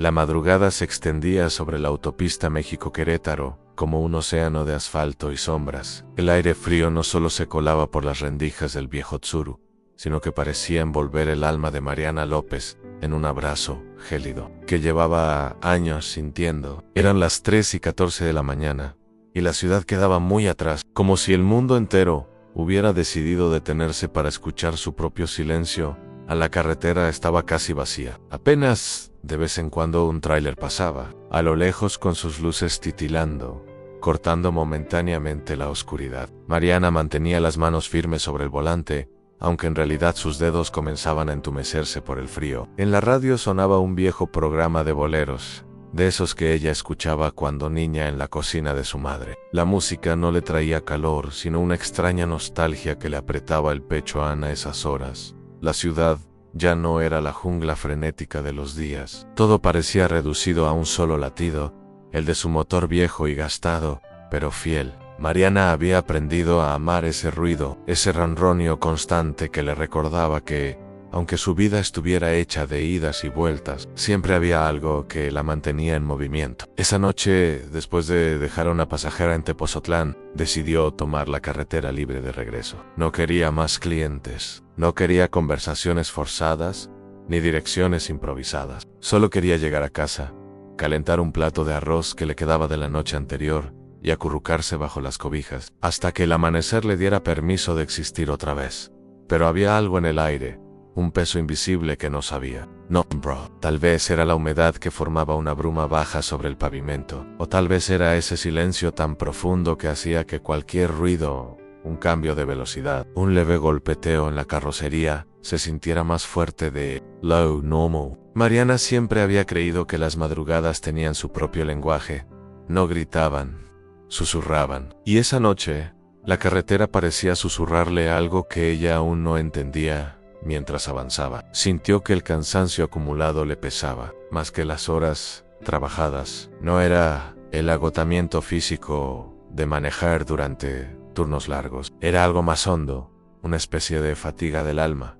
La madrugada se extendía sobre la autopista México-Querétaro, como un océano de asfalto y sombras. El aire frío no solo se colaba por las rendijas del viejo Tsuru, sino que parecía envolver el alma de Mariana López en un abrazo gélido, que llevaba años sintiendo. Eran las 3:14 de la mañana, y la ciudad quedaba muy atrás, como si el mundo entero hubiera decidido detenerse para escuchar su propio silencio. A la carretera estaba casi vacía. Apenas de vez en cuando un tráiler pasaba, a lo lejos con sus luces titilando, cortando momentáneamente la oscuridad. Mariana mantenía las manos firmes sobre el volante, aunque en realidad sus dedos comenzaban a entumecerse por el frío. En la radio sonaba un viejo programa de boleros, de esos que ella escuchaba cuando niña en la cocina de su madre. La música no le traía calor, sino una extraña nostalgia que le apretaba el pecho a Ana a esas horas. La ciudad ya no era la jungla frenética de los días. Todo parecía reducido a un solo latido, el de su motor viejo y gastado, pero fiel. Mariana había aprendido a amar ese ruido, ese ronroneo constante que le recordaba que, aunque su vida estuviera hecha de idas y vueltas, siempre había algo que la mantenía en movimiento. Esa noche, después de dejar a una pasajera en Tepozotlán, decidió tomar la carretera libre de regreso. No quería más clientes, no quería conversaciones forzadas, ni direcciones improvisadas. Solo quería llegar a casa, calentar un plato de arroz que le quedaba de la noche anterior y acurrucarse bajo las cobijas, hasta que el amanecer le diera permiso de existir otra vez. Pero había algo en el aire, un peso invisible que no sabía. No, bro. Tal vez era la humedad que formaba una bruma baja sobre el pavimento, o tal vez era ese silencio tan profundo que hacía que cualquier ruido, un cambio de velocidad, un leve golpeteo en la carrocería, se sintiera más fuerte de lo normal. Mariana siempre había creído que las madrugadas tenían su propio lenguaje. No gritaban, susurraban. Y esa noche, la carretera parecía susurrarle algo que ella aún no entendía. Mientras avanzaba, sintió que el cansancio acumulado le pesaba, más que las horas trabajadas. No era el agotamiento físico de manejar durante turnos largos. Era algo más hondo, una especie de fatiga del alma,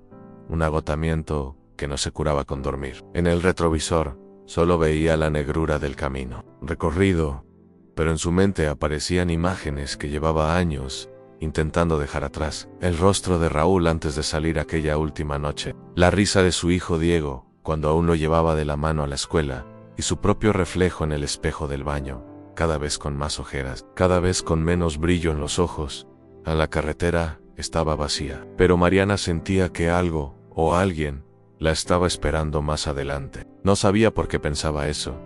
un agotamiento que no se curaba con dormir. En el retrovisor, solo veía la negrura del camino recorrido, pero en su mente aparecían imágenes que llevaba años intentando dejar atrás. El rostro de Raúl antes de salir aquella última noche, la risa de su hijo Diego cuando aún lo llevaba de la mano a la escuela, y su propio reflejo en el espejo del baño, cada vez con más ojeras, cada vez con menos brillo en los ojos. A la carretera estaba vacía, pero Mariana sentía que algo o alguien la estaba esperando más adelante. No sabía por qué pensaba eso,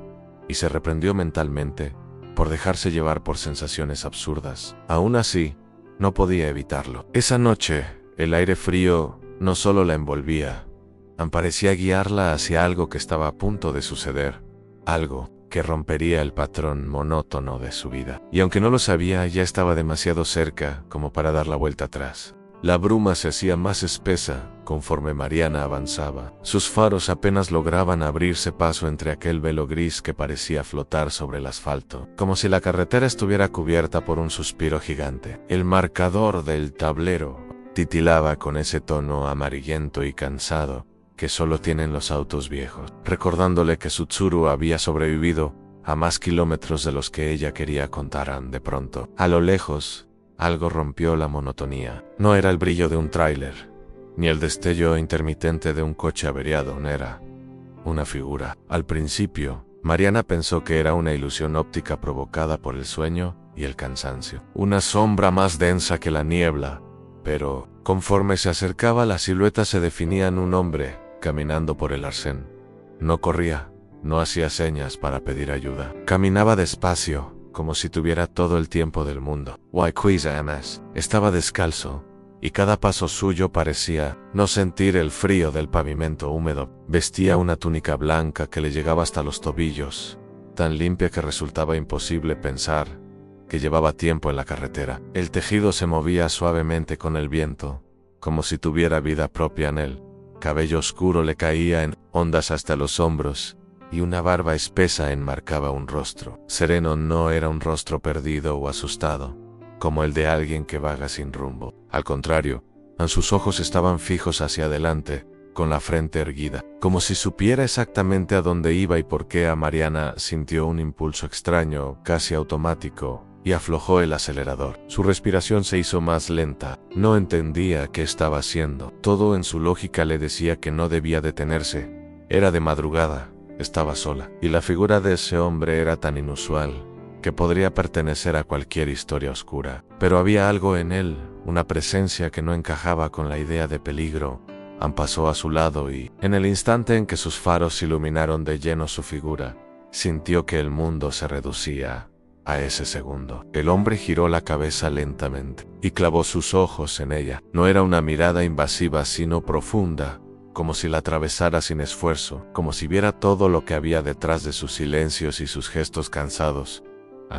y se reprendió mentalmente por dejarse llevar por sensaciones absurdas. Aún así, no podía evitarlo. Esa noche, el aire frío no solo la envolvía, parecía guiarla hacia algo que estaba a punto de suceder, algo que rompería el patrón monótono de su vida. Y aunque no lo sabía, ya estaba demasiado cerca como para dar la vuelta atrás. La bruma se hacía más espesa conforme Mariana avanzaba. Sus faros apenas lograban abrirse paso entre aquel velo gris que parecía flotar sobre el asfalto, como si la carretera estuviera cubierta por un suspiro gigante. El marcador del tablero titilaba con ese tono amarillento y cansado que solo tienen los autos viejos, recordándole que su Tsuru había sobrevivido a más kilómetros de los que ella quería contaran. De pronto, a lo lejos, algo rompió la monotonía. No era el brillo de un tráiler, ni el destello intermitente de un coche averiado. No era una figura. Al principio, Mariana pensó que era una ilusión óptica provocada por el sueño y el cansancio. Una sombra más densa que la niebla, pero conforme se acercaba, la silueta se definía en un hombre caminando por el arcén. No corría, no hacía señas para pedir ayuda. Caminaba despacio, como si tuviera todo el tiempo del mundo. Estaba descalzo, y cada paso suyo parecía no sentir el frío del pavimento húmedo. Vestía una túnica blanca que le llegaba hasta los tobillos, tan limpia que resultaba imposible pensar que llevaba tiempo en la carretera. El tejido se movía suavemente con el viento, como si tuviera vida propia en él. Cabello oscuro le caía en ondas hasta los hombros, y una barba espesa enmarcaba un rostro sereno. No era un rostro perdido o asustado, como el de alguien que vaga sin rumbo. Al contrario, sus ojos estaban fijos hacia adelante, con la frente erguida, como si supiera exactamente a dónde iba y por qué. Mariana sintió un impulso extraño, casi automático, y aflojó el acelerador. Su respiración se hizo más lenta. No entendía qué estaba haciendo. Todo en su lógica le decía que no debía detenerse. Era de madrugada, estaba sola, y la figura de ese hombre era tan inusual que podría pertenecer a cualquier historia oscura. Pero había algo en él, una presencia que no encajaba con la idea de peligro. Pasó a su lado y, en el instante en que sus faros iluminaron de lleno su figura, sintió que el mundo se reducía a ese segundo. El hombre giró la cabeza lentamente y clavó sus ojos en ella. No era una mirada invasiva, sino profunda, como si la atravesara sin esfuerzo, como si viera todo lo que había detrás de sus silencios y sus gestos cansados.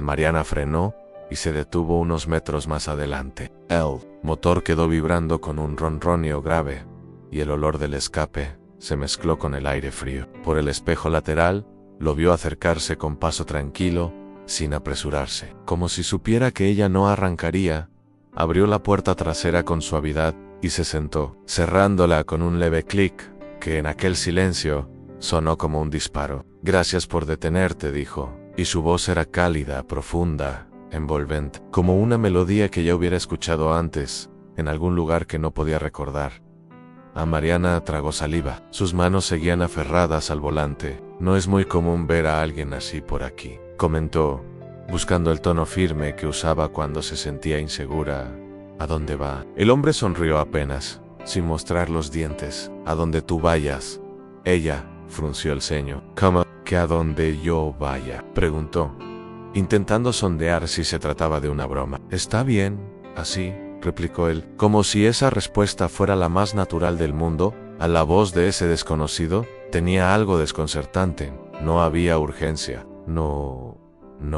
Mariana frenó y se detuvo unos metros más adelante. El motor quedó vibrando con un ronroneo grave, y el olor del escape se mezcló con el aire frío. Por el espejo lateral, lo vio acercarse con paso tranquilo, sin apresurarse. Como si supiera que ella no arrancaría, abrió la puerta trasera con suavidad y se sentó, cerrándola con un leve clic, que en aquel silencio sonó como un disparo. «Gracias por detenerte», dijo, y su voz era cálida, profunda, envolvente, como una melodía que ya hubiera escuchado antes, en algún lugar que no podía recordar. Mariana tragó saliva. Sus manos seguían aferradas al volante. «No es muy común ver a alguien así por aquí», comentó, buscando el tono firme que usaba cuando se sentía insegura. «¿A dónde va?» El hombre sonrió apenas, sin mostrar los dientes. «A donde tú vayas». Ella frunció el ceño. «¿Cómo que a donde yo vaya?», preguntó, intentando sondear si se trataba de una broma. «Está bien, así», replicó él, como si esa respuesta fuera la más natural del mundo. A la voz de ese desconocido tenía algo desconcertante. No había urgencia, no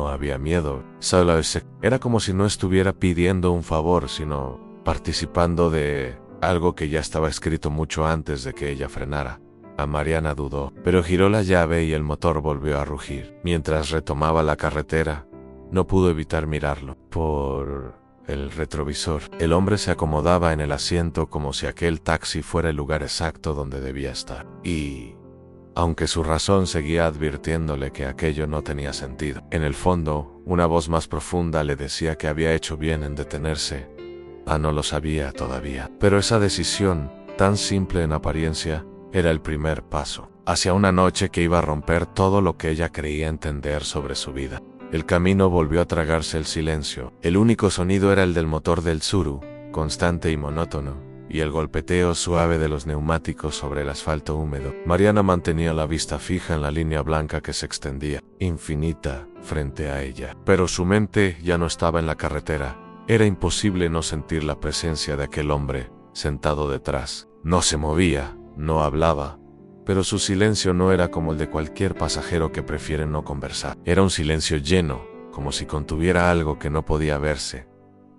había miedo. Solo era como si no estuviera pidiendo un favor, sino participando de algo que ya estaba escrito mucho antes de que ella frenara. Mariana dudó, pero giró la llave y el motor volvió a rugir. Mientras retomaba la carretera, no pudo evitar mirarlo. Por el retrovisor, el hombre se acomodaba en el asiento como si aquel taxi fuera el lugar exacto donde debía estar. Y, aunque su razón seguía advirtiéndole que aquello no tenía sentido, en el fondo, una voz más profunda le decía que había hecho bien en detenerse. No lo sabía todavía, pero esa decisión, tan simple en apariencia, era el primer paso hacia una noche que iba a romper todo lo que ella creía entender sobre su vida. El camino volvió a tragarse el silencio. El único sonido era el del motor del Tsuru, constante y monótono, y el golpeteo suave de los neumáticos sobre el asfalto húmedo. Mariana mantenía la vista fija en la línea blanca que se extendía, infinita, frente a ella. Pero su mente ya no estaba en la carretera. Era imposible no sentir la presencia de aquel hombre, sentado detrás. No se movía, no hablaba, pero su silencio no era como el de cualquier pasajero que prefiere no conversar. Era un silencio lleno, como si contuviera algo que no podía verse,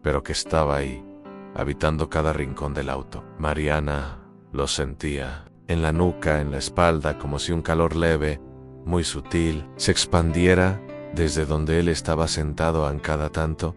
pero que estaba ahí, habitando cada rincón del auto. Mariana lo sentía, en la nuca, en la espalda, como si un calor leve, muy sutil, se expandiera desde donde él estaba sentado. En cada tanto,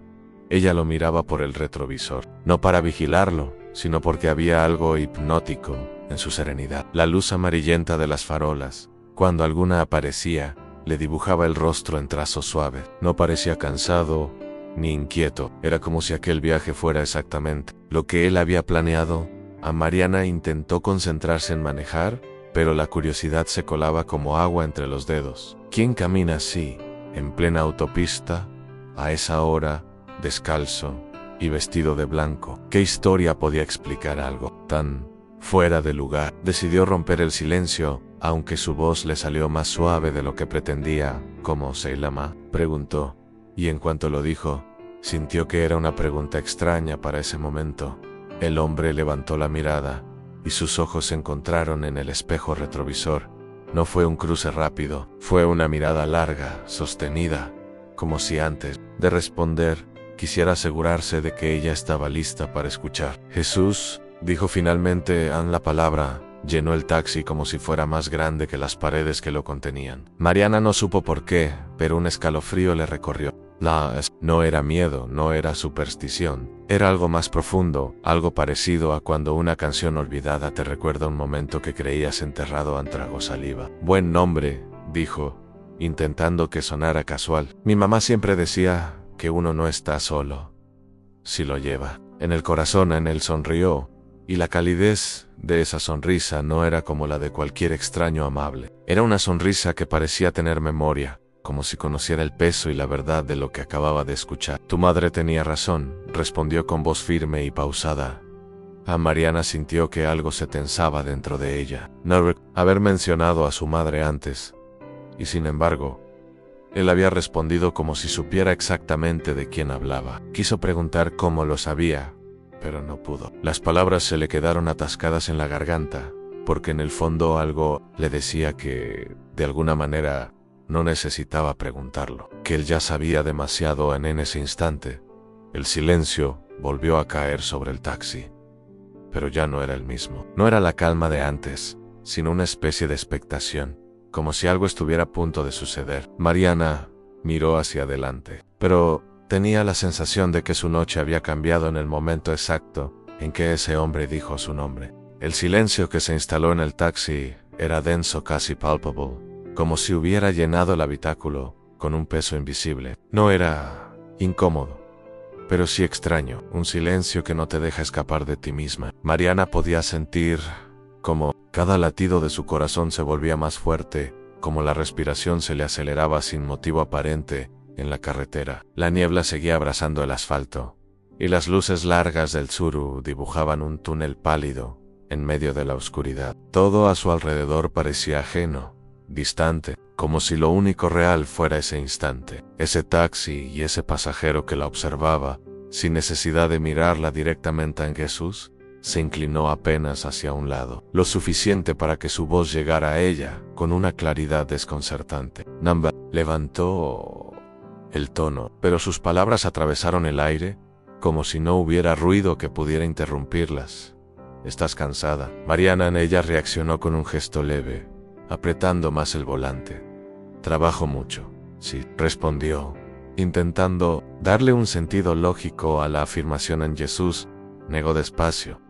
ella lo miraba por el retrovisor, no para vigilarlo, sino porque había algo hipnótico en su serenidad. La luz amarillenta de las farolas, cuando alguna aparecía, le dibujaba el rostro en trazos suaves. No parecía cansado ni inquieto. Era como si aquel viaje fuera exactamente lo que él había planeado. Mariana intentó concentrarse en manejar, pero la curiosidad se colaba como agua entre los dedos. ¿Quién camina así, en plena autopista, a esa hora, descalzo y vestido de blanco? ¿Qué historia podía explicar algo tan fuera de lugar? Decidió romper el silencio, aunque su voz le salió más suave de lo que pretendía. «¿Cómo se llama?», preguntó, y en cuanto lo dijo, sintió que era una pregunta extraña para ese momento. El hombre levantó la mirada, y sus ojos se encontraron en el espejo retrovisor. No fue un cruce rápido, fue una mirada larga, sostenida, como si antes de responder quisiera asegurarse de que ella estaba lista para escuchar. «Jesús», dijo finalmente. La palabra llenó el taxi como si fuera más grande que las paredes que lo contenían. Mariana no supo por qué, pero un escalofrío le recorrió No era miedo, no era superstición. Era algo más profundo, algo parecido a cuando una canción olvidada te recuerda un momento que creías enterrado a trago saliva. Buen nombre, dijo, intentando que sonara casual. Mi mamá siempre decía que uno no está solo si lo lleva en el corazón. En él sonrió, y la calidez de esa sonrisa no era como la de cualquier extraño amable. Era una sonrisa que parecía tener memoria, como si conociera el peso y la verdad de lo que acababa de escuchar. Tu madre tenía razón, respondió con voz firme y pausada. Mariana sintió que algo se tensaba dentro de ella. No recordaba haber mencionado a su madre antes, y sin embargo, él había respondido como si supiera exactamente de quién hablaba. Quiso preguntar cómo lo sabía, pero no pudo. Las palabras se le quedaron atascadas en la garganta, porque en el fondo algo le decía que, de alguna manera, no necesitaba preguntarlo, que él ya sabía demasiado. En ese instante, el silencio volvió a caer sobre el taxi, pero ya no era el mismo. No era la calma de antes, sino una especie de expectación, como si algo estuviera a punto de suceder. Mariana miró hacia adelante, pero tenía la sensación de que su noche había cambiado en el momento exacto en que ese hombre dijo su nombre. El silencio que se instaló en el taxi era denso, casi palpable, como si hubiera llenado el habitáculo con un peso invisible. No era incómodo, pero sí extraño, un silencio que no te deja escapar de ti misma. Mariana podía sentir como cada latido de su corazón se volvía más fuerte, como la respiración se le aceleraba sin motivo aparente en la carretera. La niebla seguía abrazando el asfalto, y las luces largas del Tsuru dibujaban un túnel pálido en medio de la oscuridad. Todo a su alrededor parecía ajeno, distante, como si lo único real fuera ese instante, ese taxi y ese pasajero que la observaba, sin necesidad de mirarla directamente. En Jesús se inclinó apenas hacia un lado, lo suficiente para que su voz llegara a ella con una claridad desconcertante. Namba levantó el tono, pero sus palabras atravesaron el aire, como si no hubiera ruido que pudiera interrumpirlas. ¿Estás cansada? Mariana en ella reaccionó con un gesto leve, apretando más el volante. Trabajo mucho. Sí, respondió, intentando darle un sentido lógico a la afirmación. En Jesús negó despacio,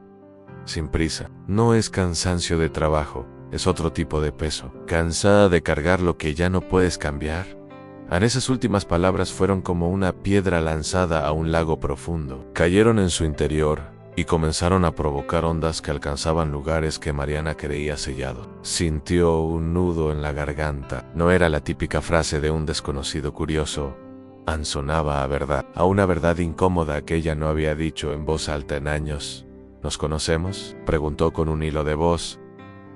sin prisa. No es cansancio de trabajo, es otro tipo de peso. ¿Cansada de cargar lo que ya no puedes cambiar? Esas últimas palabras fueron como una piedra lanzada a un lago profundo. Cayeron en su interior y comenzaron a provocar ondas que alcanzaban lugares que Mariana creía sellados. Sintió un nudo en la garganta. No era la típica frase de un desconocido curioso. Sonaba a verdad, a una verdad incómoda que ella no había dicho en voz alta en años. ¿Nos conocemos?, preguntó con un hilo de voz,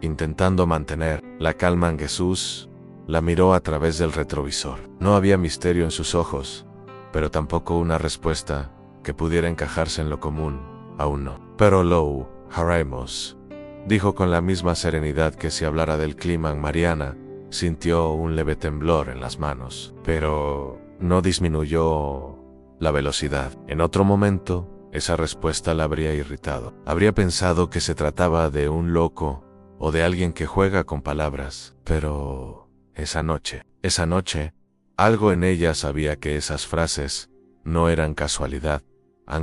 intentando mantener la calma. En Jesús la miró a través del retrovisor. No había misterio en sus ojos, pero tampoco una respuesta que pudiera encajarse en lo común. Aún no. Pero lo haremos, dijo con la misma serenidad que si hablara del clima. Mariana sintió un leve temblor en las manos, pero no disminuyó la velocidad. En otro momento, esa respuesta la habría irritado. Habría pensado que se trataba de un loco o de alguien que juega con palabras. Pero esa noche, algo en ella sabía que esas frases no eran casualidad.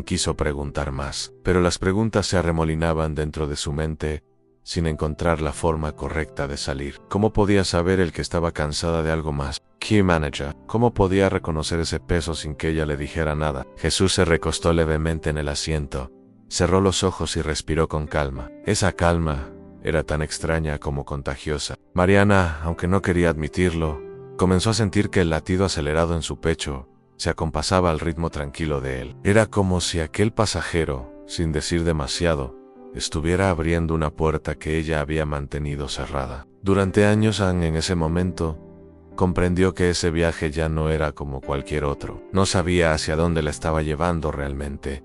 Quiso preguntar más, pero las preguntas se arremolinaban dentro de su mente sin encontrar la forma correcta de salir. ¿Cómo podía saber el que estaba cansada de algo más? Key Manager. ¿Cómo podía reconocer ese peso sin que ella le dijera nada? Jesús se recostó levemente en el asiento, cerró los ojos y respiró con calma. Esa calma era tan extraña como contagiosa. Mariana, aunque no quería admitirlo, comenzó a sentir que el latido acelerado en su pecho se acompasaba al ritmo tranquilo de él. Era como si aquel pasajero, sin decir demasiado, estuviera abriendo una puerta que ella había mantenido cerrada. Durante años, en ese momento, comprendió que ese viaje ya no era como cualquier otro. No sabía hacia dónde la estaba llevando realmente,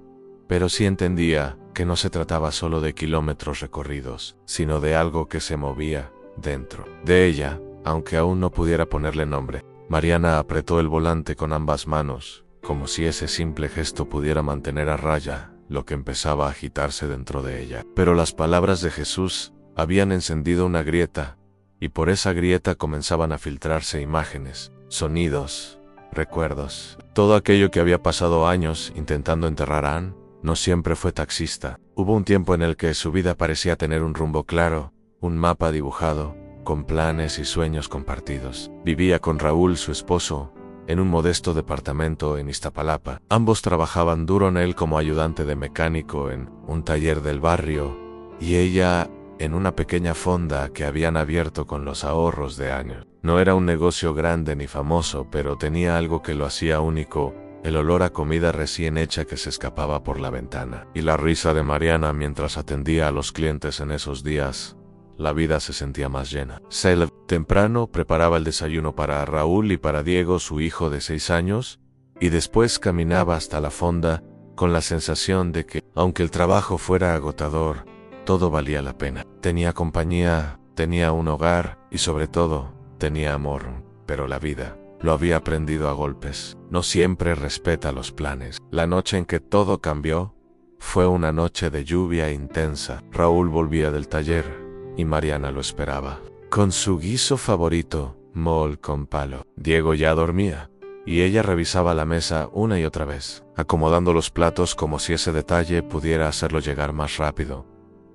pero sí entendía que no se trataba solo de kilómetros recorridos, sino de algo que se movía dentro de ella, aunque aún no pudiera ponerle nombre. Mariana apretó el volante con ambas manos, como si ese simple gesto pudiera mantener a raya lo que empezaba a agitarse dentro de ella. Pero las palabras de Jesús habían encendido una grieta, y por esa grieta comenzaban a filtrarse imágenes, sonidos, recuerdos. Todo aquello que había pasado años intentando enterrar a Anne, no siempre fue taxista. Hubo un tiempo en el que su vida parecía tener un rumbo claro, un mapa dibujado, con planes y sueños compartidos. Vivía con Raúl, su esposo, en un modesto departamento en Iztapalapa. Ambos trabajaban duro en él como ayudante de mecánico en un taller del barrio, y ella en una pequeña fonda que habían abierto con los ahorros de años. No era un negocio grande ni famoso, pero tenía algo que lo hacía único: el olor a comida recién hecha que se escapaba por la ventana. Y la risa de Mariana mientras atendía a los clientes en esos días. La vida se sentía más llena. Se levantaba temprano, preparaba el desayuno para Raúl y para Diego, su hijo de 6 años, y después caminaba hasta la fonda con la sensación de que, aunque el trabajo fuera agotador, todo valía la pena. Tenía compañía, tenía un hogar y sobre todo, tenía amor. Pero la vida, lo había aprendido a golpes, no siempre respeta los planes. La noche en que todo cambió fue una noche de lluvia intensa. Raúl volvía del taller y Mariana lo esperaba, con su guiso favorito, mole con palo. Diego ya dormía, y ella revisaba la mesa una y otra vez, acomodando los platos como si ese detalle pudiera hacerlo llegar más rápido.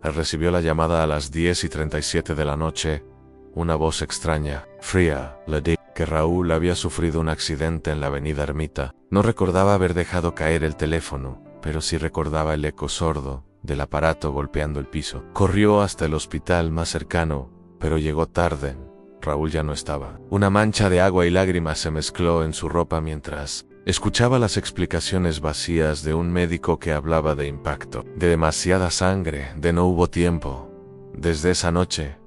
Él recibió la llamada a las 10:37 de la noche. Una voz extraña, fría, le dijo que Raúl había sufrido un accidente en la avenida Ermita. No recordaba haber dejado caer el teléfono, pero sí recordaba el eco sordo del aparato golpeando el piso. Corrió hasta el hospital más cercano, pero llegó tarde. Raúl ya no estaba. Una mancha de agua y lágrimas se mezcló en su ropa mientras escuchaba las explicaciones vacías de un médico que hablaba de impacto, de demasiada sangre, de no hubo tiempo. Desde esa noche,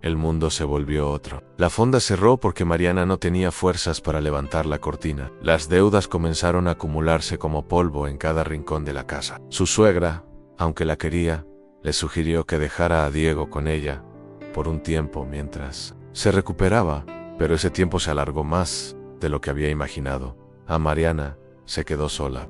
el mundo se volvió otro. La fonda cerró porque Mariana no tenía fuerzas para levantar la cortina. Las deudas comenzaron a acumularse como polvo en cada rincón de la casa. Su suegra, aunque la quería, le sugirió que dejara a Diego con ella por un tiempo mientras se recuperaba, pero ese tiempo se alargó más de lo que había imaginado. A Mariana se quedó sola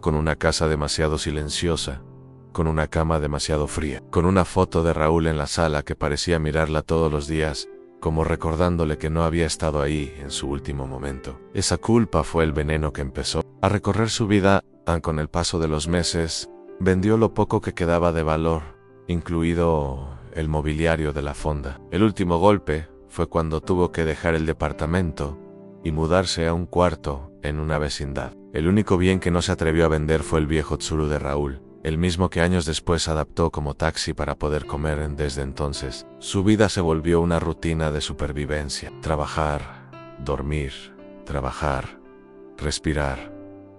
con una casa demasiado silenciosa, con una cama demasiado fría, con una foto de Raúl en la sala que parecía mirarla todos los días, como recordándole que no había estado ahí en su último momento. Esa culpa fue el veneno que empezó a recorrer su vida. Con el paso de los meses, vendió lo poco que quedaba de valor, incluido el mobiliario de la fonda. El último golpe fue cuando tuvo que dejar el departamento y mudarse a un cuarto en una vecindad. El único bien que no se atrevió a vender fue el viejo Tsuru de Raúl, el mismo que años después adaptó como taxi para poder comer. Desde entonces, su vida se volvió una rutina de supervivencia. Trabajar, dormir, trabajar, respirar,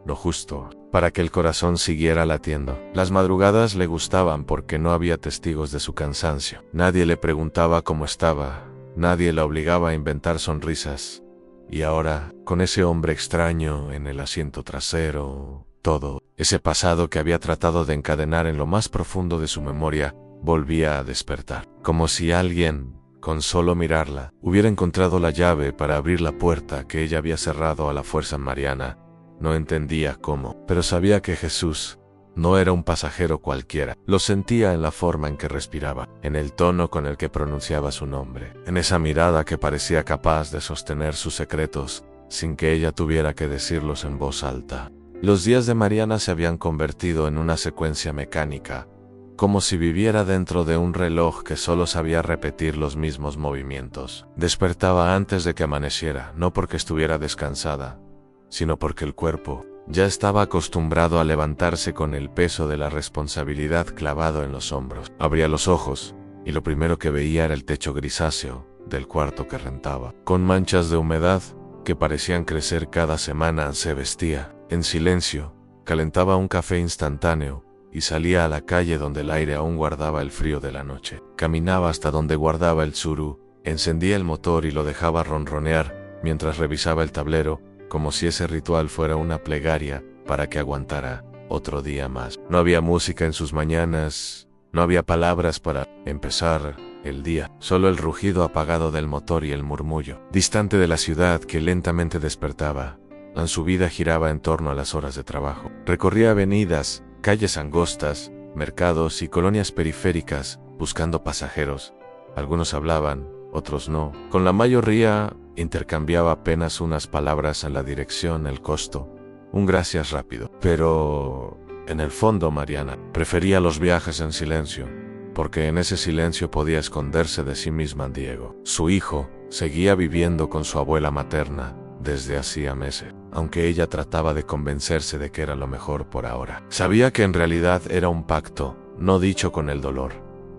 lo justo para que el corazón siguiera latiendo. Las madrugadas le gustaban porque no había testigos de su cansancio. Nadie le preguntaba cómo estaba, nadie la obligaba a inventar sonrisas. Y ahora, con ese hombre extraño en el asiento trasero, todo ese pasado que había tratado de encadenar en lo más profundo de su memoria, volvía a despertar. Como si alguien, con solo mirarla, hubiera encontrado la llave para abrir la puerta que ella había cerrado a la fuerza en Mariana. No entendía cómo, pero sabía que Jesús no era un pasajero cualquiera. Lo sentía en la forma en que respiraba, en el tono con el que pronunciaba su nombre, en esa mirada que parecía capaz de sostener sus secretos sin que ella tuviera que decirlos en voz alta. Los días de Mariana se habían convertido en una secuencia mecánica, como si viviera dentro de un reloj que solo sabía repetir los mismos movimientos. Despertaba antes de que amaneciera, no porque estuviera descansada, sino porque el cuerpo ya estaba acostumbrado a levantarse con el peso de la responsabilidad clavado en los hombros. Abría los ojos, y lo primero que veía era el techo grisáceo del cuarto que rentaba, con manchas de humedad que parecían crecer cada semana. Se vestía en silencio, calentaba un café instantáneo y salía a la calle donde el aire aún guardaba el frío de la noche. Caminaba hasta donde guardaba el Tsuru, encendía el motor y lo dejaba ronronear mientras revisaba el tablero, como si ese ritual fuera una plegaria para que aguantara otro día más. No había música en sus mañanas, no había palabras para empezar el día, solo el rugido apagado del motor y el murmullo distante de la ciudad que lentamente despertaba. Su vida giraba en torno a las horas de trabajo. Recorría avenidas, calles angostas, mercados y colonias periféricas buscando pasajeros. Algunos hablaban, otros no. Con la mayoría Intercambiaba apenas unas palabras en la dirección, el costo, un gracias rápido. Pero, en el fondo, Mariana prefería los viajes en silencio, porque en ese silencio podía esconderse de sí misma. Diego, su hijo, seguía viviendo con su abuela materna desde hacía meses, aunque ella trataba de convencerse de que era lo mejor por ahora. Sabía que en realidad era un pacto, no dicho con el dolor.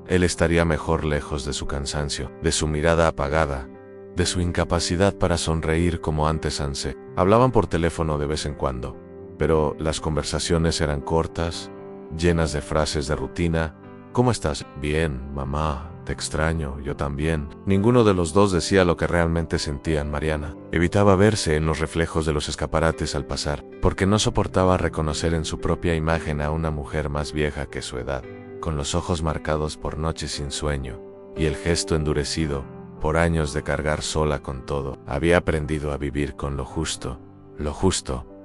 Él estaría mejor lejos de su cansancio, de su mirada apagada, de su incapacidad para sonreír como antes. Hablaban por teléfono de vez en cuando, pero las conversaciones eran cortas, llenas de frases de rutina. ¿Cómo estás? Bien, mamá, te extraño, yo también. Ninguno de los dos decía lo que realmente sentían. Mariana evitaba verse en los reflejos de los escaparates al pasar, porque no soportaba reconocer en su propia imagen a una mujer más vieja que su edad, con los ojos marcados por noches sin sueño, y el gesto endurecido por años de cargar sola con todo. Había aprendido a vivir con lo justo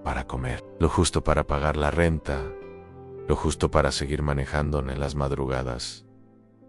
para comer, lo justo para pagar la renta, lo justo para seguir manejando en las madrugadas.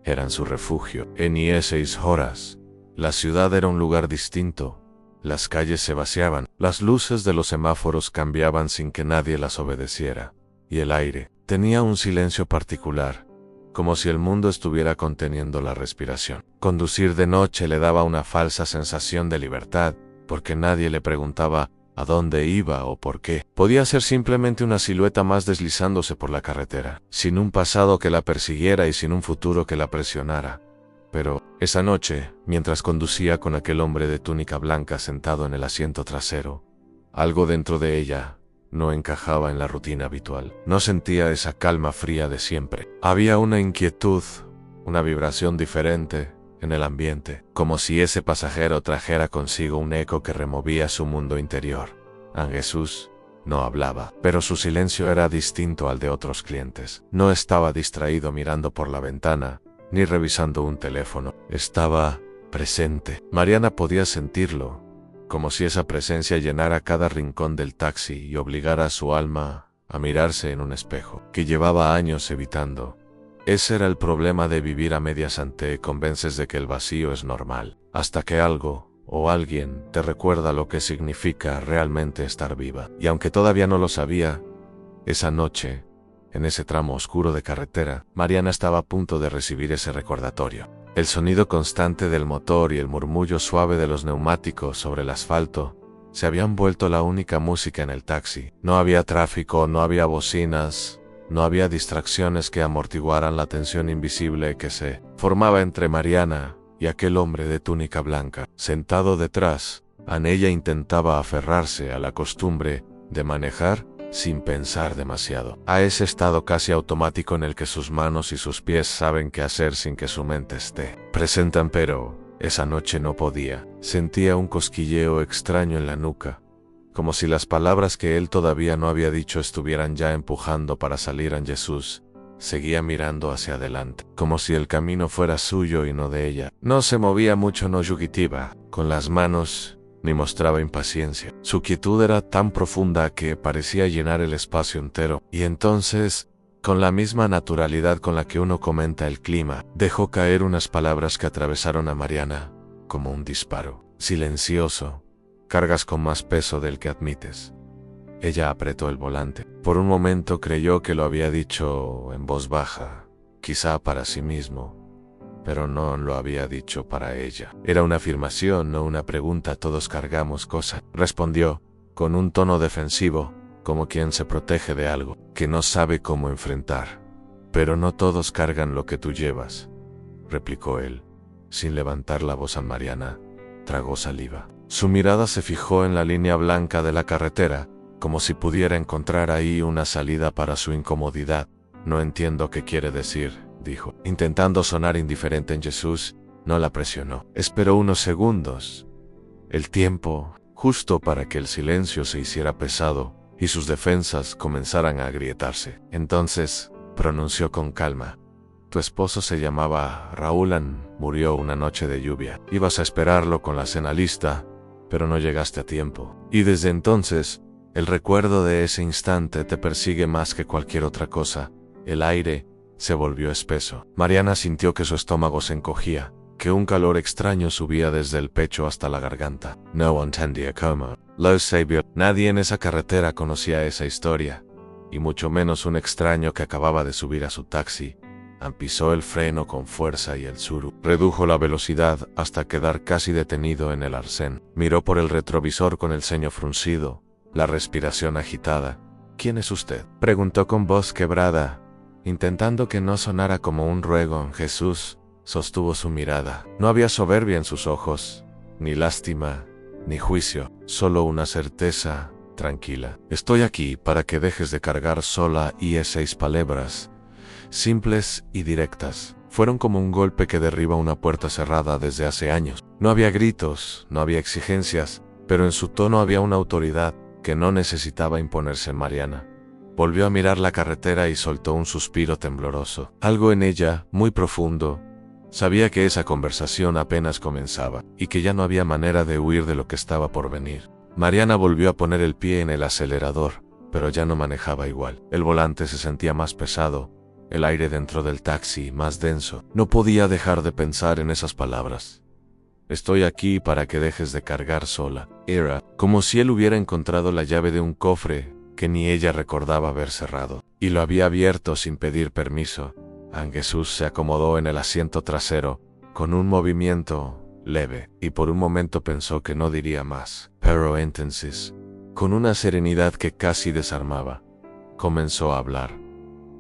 Eran su refugio. En 6 horas, la ciudad era un lugar distinto. Las calles se vaciaban, las luces de los semáforos cambiaban sin que nadie las obedeciera, y el aire tenía un silencio particular, como si el mundo estuviera conteniendo la respiración. Conducir de noche le daba una falsa sensación de libertad, porque nadie le preguntaba a dónde iba o por qué. Podía ser simplemente una silueta más deslizándose por la carretera, sin un pasado que la persiguiera y sin un futuro que la presionara. Pero, esa noche, mientras conducía con aquel hombre de túnica blanca sentado en el asiento trasero, algo dentro de ella no encajaba en la rutina habitual. No sentía esa calma fría de siempre. Había una inquietud, una vibración diferente en el ambiente, como si ese pasajero trajera consigo un eco que removía su mundo interior. Jesús no hablaba, pero su silencio era distinto al de otros clientes. No estaba distraído mirando por la ventana, ni revisando un teléfono. Estaba presente. Mariana podía sentirlo, como si esa presencia llenara cada rincón del taxi y obligara a su alma a mirarse en un espejo que llevaba años evitando. Ese era el problema de vivir a medias. Te convences de que el vacío es normal, hasta que algo o alguien te recuerda lo que significa realmente estar viva. Y aunque todavía no lo sabía, esa noche, en ese tramo oscuro de carretera, Mariana estaba a punto de recibir ese recordatorio. El sonido constante del motor y el murmullo suave de los neumáticos sobre el asfalto se habían vuelto la única música en el taxi. No había tráfico, no había bocinas, no había distracciones que amortiguaran la tensión invisible que se formaba entre Mariana y aquel hombre de túnica blanca. Sentado detrás, ella intentaba aferrarse a la costumbre de manejar sin pensar demasiado, a ese estado casi automático en el que sus manos y sus pies saben qué hacer sin que su mente esté presente. Pero esa noche no podía. Sentía un cosquilleo extraño en la nuca, como si las palabras que él todavía no había dicho estuvieran ya empujando para salir. Jesús seguía mirando hacia adelante, como si el camino fuera suyo y no de ella. No se movía mucho, no yugitiva con las manos, ni mostraba impaciencia. Su quietud era tan profunda que parecía llenar el espacio entero. Y entonces, con la misma naturalidad con la que uno comenta el clima, dejó caer unas palabras que atravesaron a Mariana como un disparo. Silencioso. Cargas con más peso del que admites. Ella apretó el volante. Por un momento creyó que lo había dicho en voz baja, quizá para sí mismo, pero no lo había dicho para ella. Era una afirmación, no una pregunta. Todos cargamos cosas, respondió, con un tono defensivo, como quien se protege de algo que no sabe cómo enfrentar. Pero no todos cargan lo que tú llevas, replicó él, sin levantar la voz. Mariana tragó saliva. Su mirada se fijó en la línea blanca de la carretera, como si pudiera encontrar ahí una salida para su incomodidad. No entiendo qué quiere decir, dijo, intentando sonar indiferente. Jesús no la presionó. Esperó unos segundos, el tiempo justo para que el silencio se hiciera pesado y sus defensas comenzaran a agrietarse. Entonces, pronunció con calma, tu esposo se llamaba Raúl, murió una noche de lluvia. Ibas a esperarlo con la cena lista, pero no llegaste a tiempo. Y desde entonces, el recuerdo de ese instante te persigue más que cualquier otra cosa. El aire se volvió espeso. Mariana sintió que su estómago se encogía, que un calor extraño subía desde el pecho hasta la garganta. No entendía cómo. Lo sabía. Nadie en esa carretera conocía esa historia, y mucho menos un extraño que acababa de subir a su taxi. Pisó el freno con fuerza y el Tsuru redujo la velocidad hasta quedar casi detenido en el arcén. Miró por el retrovisor con el ceño fruncido, la respiración agitada. ¿Quién es usted?, preguntó con voz quebrada. Intentando que no sonara como un ruego, Jesús sostuvo su mirada. No había soberbia en sus ojos, ni lástima, ni juicio, solo una certeza tranquila. Estoy aquí para que dejes de cargar sola, y esas 6 palabras, simples y directas, fueron como un golpe que derriba una puerta cerrada desde hace años. No había gritos, no había exigencias, pero en su tono había una autoridad que no necesitaba imponerse en Mariana. Volvió a mirar la carretera y soltó un suspiro tembloroso. Algo en ella, muy profundo, sabía que esa conversación apenas comenzaba, y que ya no había manera de huir de lo que estaba por venir. Mariana volvió a poner el pie en el acelerador, pero ya no manejaba igual. El volante se sentía más pesado, el aire dentro del taxi más denso. No podía dejar de pensar en esas palabras. Estoy aquí para que dejes de cargar sola. Era como si él hubiera encontrado la llave de un cofre que ni ella recordaba haber cerrado, y lo había abierto sin pedir permiso. Jesús se acomodó en el asiento trasero, con un movimiento leve, y por un momento pensó que no diría más. Pero entonces, con una serenidad que casi desarmaba, comenzó a hablar.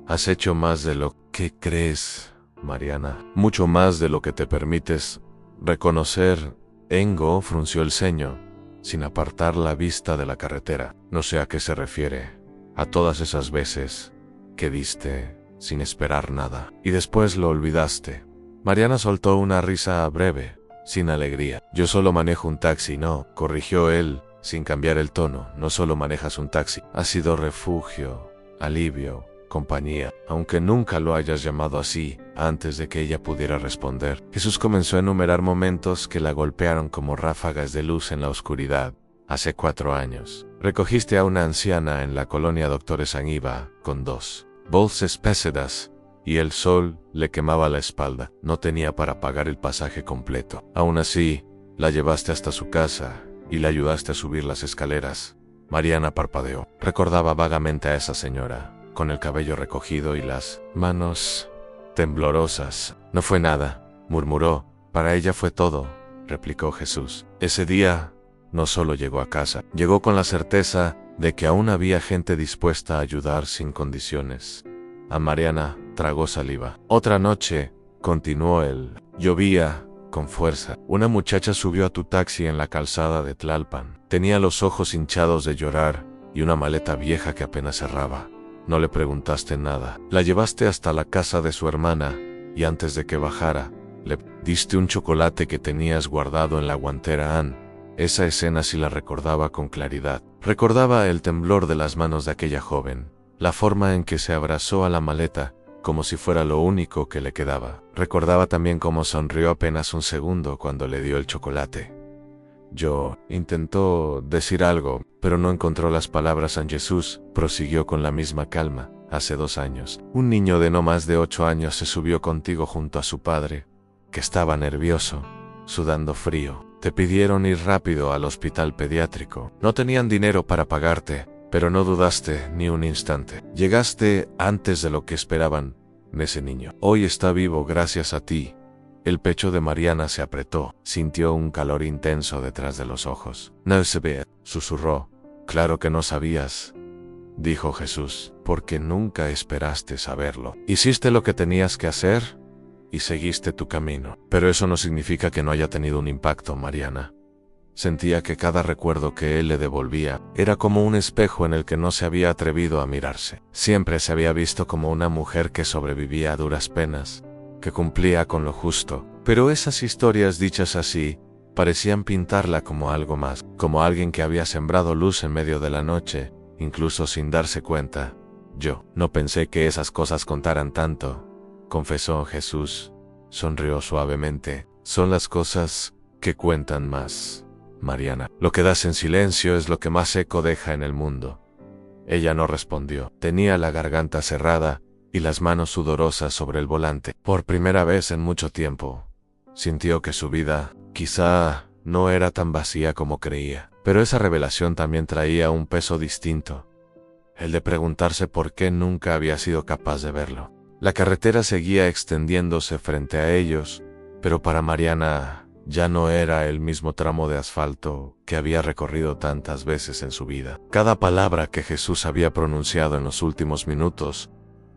Has hecho más de lo que crees, Mariana, mucho más de lo que te permites reconocer. Engo frunció el ceño, sin apartar la vista de la carretera. No sé a qué se refiere. A todas esas veces que diste sin esperar nada, y después lo olvidaste. Mariana soltó una risa breve, sin alegría. Yo solo manejo un taxi. No, corrigió él, sin cambiar el tono. No solo manejas un taxi. Has sido refugio, alivio, compañía, aunque nunca lo hayas llamado así. Antes de que ella pudiera responder, Jesús comenzó a enumerar momentos que la golpearon como ráfagas de luz en la oscuridad. Hace 4 años, recogiste a una anciana en la colonia Doctores Anguiba, con 2 bolsas pesadas, y el sol le quemaba la espalda. No tenía para pagar el pasaje completo. Aún así, la llevaste hasta su casa y la ayudaste a subir las escaleras. Mariana parpadeó. Recordaba vagamente a esa señora, con el cabello recogido y las manos temblorosas. No fue nada, murmuró. Para ella fue todo, replicó Jesús. Ese día no solo llegó a casa, llegó con la certeza de que aún había gente dispuesta a ayudar sin condiciones. A Mariana tragó saliva. Otra noche, continuó él, llovía con fuerza. Una muchacha subió a tu taxi en la calzada de Tlalpan. Tenía los ojos hinchados de llorar y una maleta vieja que apenas cerraba. No le preguntaste nada. La llevaste hasta la casa de su hermana y antes de que bajara, le diste un chocolate que tenías guardado en la guantera Ann. Esa escena sí la recordaba con claridad. Recordaba el temblor de las manos de aquella joven, la forma en que se abrazó a la maleta, como si fuera lo único que le quedaba. Recordaba también cómo sonrió apenas un segundo cuando le dio el chocolate. Intentó decir algo, pero no encontró las palabras. Jesús prosiguió con la misma calma. Hace 2 años, un niño de no más de 8 años se subió contigo junto a su padre, que estaba nervioso, sudando frío. Te pidieron ir rápido al hospital pediátrico. No tenían dinero para pagarte, pero no dudaste ni un instante. Llegaste antes de lo que esperaban. Ese niño hoy está vivo gracias a ti. El pecho de Mariana se apretó. Sintió un calor intenso detrás de los ojos. No se ve, susurró. Claro que no sabías, dijo Jesús, porque nunca esperaste saberlo. Hiciste lo que tenías que hacer y seguiste tu camino. Pero eso no significa que no haya tenido un impacto, Mariana. Sentía que cada recuerdo que él le devolvía era como un espejo en el que no se había atrevido a mirarse. Siempre se había visto como una mujer que sobrevivía a duras penas, que cumplía con lo justo. Pero esas historias dichas así parecían pintarla como algo más, como alguien que había sembrado luz en medio de la noche, incluso sin darse cuenta. Yo no pensé que esas cosas contaran tanto, confesó Jesús. Sonrió suavemente. Son las cosas que cuentan más, Mariana. Lo que das en silencio es lo que más eco deja en el mundo. Ella no respondió. Tenía la garganta cerrada y las manos sudorosas sobre el volante. Por primera vez en mucho tiempo, Sintió que su vida, quizá, no era tan vacía como creía. Pero esa revelación también traía un peso distinto, el de preguntarse por qué nunca había sido capaz de verlo. La carretera seguía extendiéndose frente a ellos, pero para Mariana ya no era el mismo tramo de asfalto que había recorrido tantas veces en su vida. Cada palabra que Jesús había pronunciado en los últimos minutos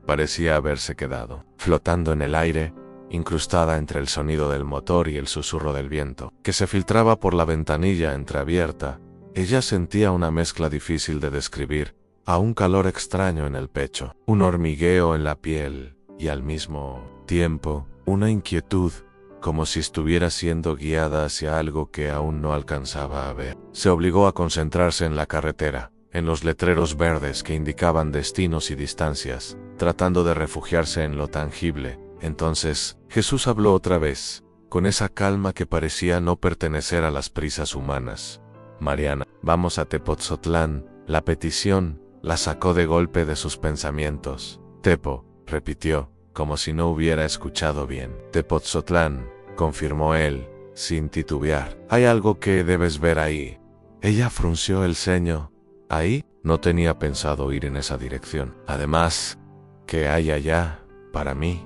parecía haberse quedado, flotando en el aire, incrustada entre el sonido del motor y el susurro del viento, que se filtraba por la ventanilla entreabierta. Ella sentía una mezcla difícil de describir, a un calor extraño en el pecho, un hormigueo en la piel y al mismo tiempo una inquietud, como si estuviera siendo guiada hacia algo que aún no alcanzaba a ver. Se obligó a concentrarse en la carretera, en los letreros verdes que indicaban destinos y distancias, tratando de refugiarse en lo tangible. Entonces, Jesús habló otra vez, con esa calma que parecía no pertenecer a las prisas humanas. Mariana, vamos a Tepotzotlán. La petición la sacó de golpe de sus pensamientos. Tepo, repitió, como si no hubiera escuchado bien. Tepotzotlán, confirmó él, sin titubear. Hay algo que debes ver ahí. Ella frunció el ceño. ¿Ahí? No tenía pensado ir en esa dirección. Además, ¿qué hay allá, para mí?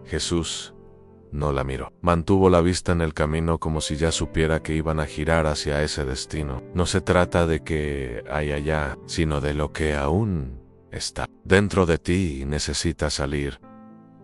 Jesús no la miró. Mantuvo la vista en el camino como si ya supiera que iban a girar hacia ese destino. No se trata de qué hay allá, sino de lo que aún está dentro de ti y necesita salir.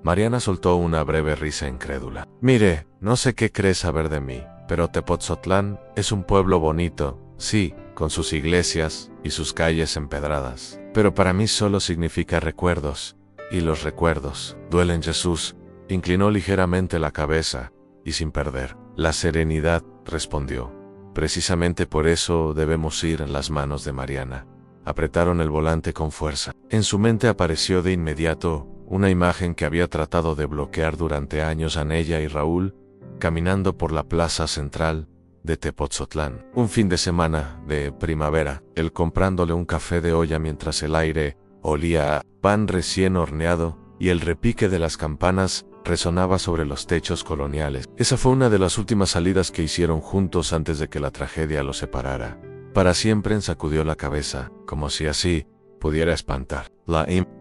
Mariana soltó una breve risa incrédula. Mire, no sé qué crees saber de mí, pero Tepotzotlán es un pueblo bonito, sí, con sus iglesias y sus calles empedradas. Pero para mí solo significa recuerdos, y los recuerdos duelen. Jesús inclinó ligeramente la cabeza, y sin perder la serenidad, respondió. Precisamente por eso debemos ir en las manos de Mariana. Apretaron el volante con fuerza. En su mente apareció de inmediato una imagen que había tratado de bloquear durante años a ella y Raúl, caminando por la plaza central de Tepotzotlán. Un fin de semana de primavera, él comprándole un café de olla mientras el aire olía a pan recién horneado y el repique de las campanas resonaba sobre los techos coloniales. Esa fue una de las últimas salidas que hicieron juntos antes de que la tragedia los separara. Para siempre sacudió la cabeza, como si así pudiera espantar.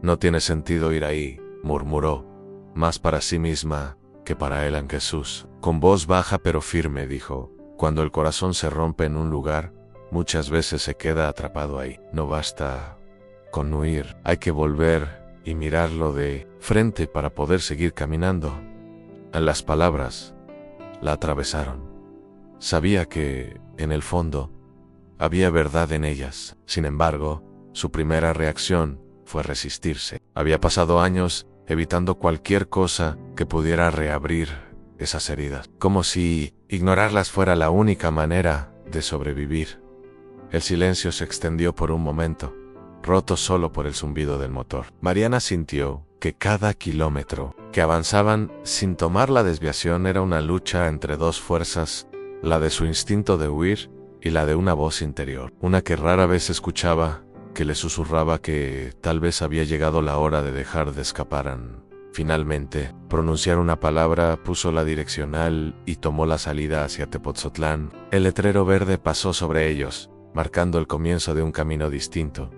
No tiene sentido ir ahí, murmuró, más para sí misma que para él en Jesús. Con voz baja pero firme dijo, cuando el corazón se rompe en un lugar, muchas veces se queda atrapado ahí. No basta con huir, hay que volver y mirarlo de frente para poder seguir caminando. Las palabras la atravesaron. Sabía que, en el fondo, había verdad en ellas. Sin embargo, su primera reacción fue resistirse. Había pasado años evitando cualquier cosa que pudiera reabrir esas heridas, como si ignorarlas fuera la única manera de sobrevivir. El silencio se extendió por un momento, roto solo por el zumbido del motor. Mariana sintió que cada kilómetro que avanzaban sin tomar la desviación era una lucha entre dos fuerzas, la de su instinto de huir y la de una voz interior, una que rara vez escuchaba, que le susurraba que tal vez había llegado la hora de dejar de escapar. Finalmente, pronunciar una palabra, puso la direccional y tomó la salida hacia Tepotzotlán. El letrero verde pasó sobre ellos, marcando el comienzo de un camino distinto,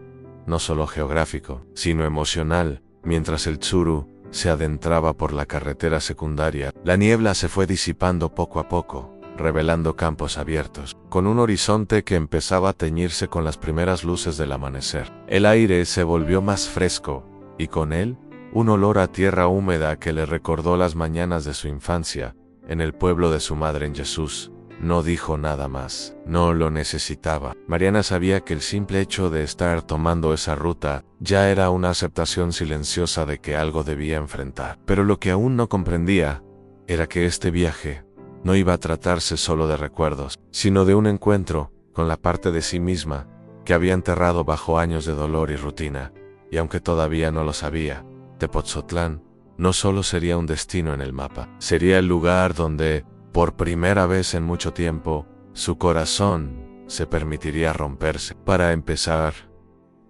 no solo geográfico, sino emocional. Mientras el Tsuru se adentraba por la carretera secundaria, la niebla se fue disipando poco a poco, revelando campos abiertos, con un horizonte que empezaba a teñirse con las primeras luces del amanecer. El aire se volvió más fresco, y con él, un olor a tierra húmeda que le recordó las mañanas de su infancia, en el pueblo de su madre en Jesús. No dijo nada más, no lo necesitaba. Mariana sabía que el simple hecho de estar tomando esa ruta ya era una aceptación silenciosa de que algo debía enfrentar. Pero lo que aún no comprendía era que este viaje no iba a tratarse solo de recuerdos, sino de un encuentro con la parte de sí misma que había enterrado bajo años de dolor y rutina. Y aunque todavía no lo sabía, Tepotzotlán no solo sería un destino en el mapa, sería el lugar donde, por primera vez en mucho tiempo, su corazón se permitiría romperse para empezar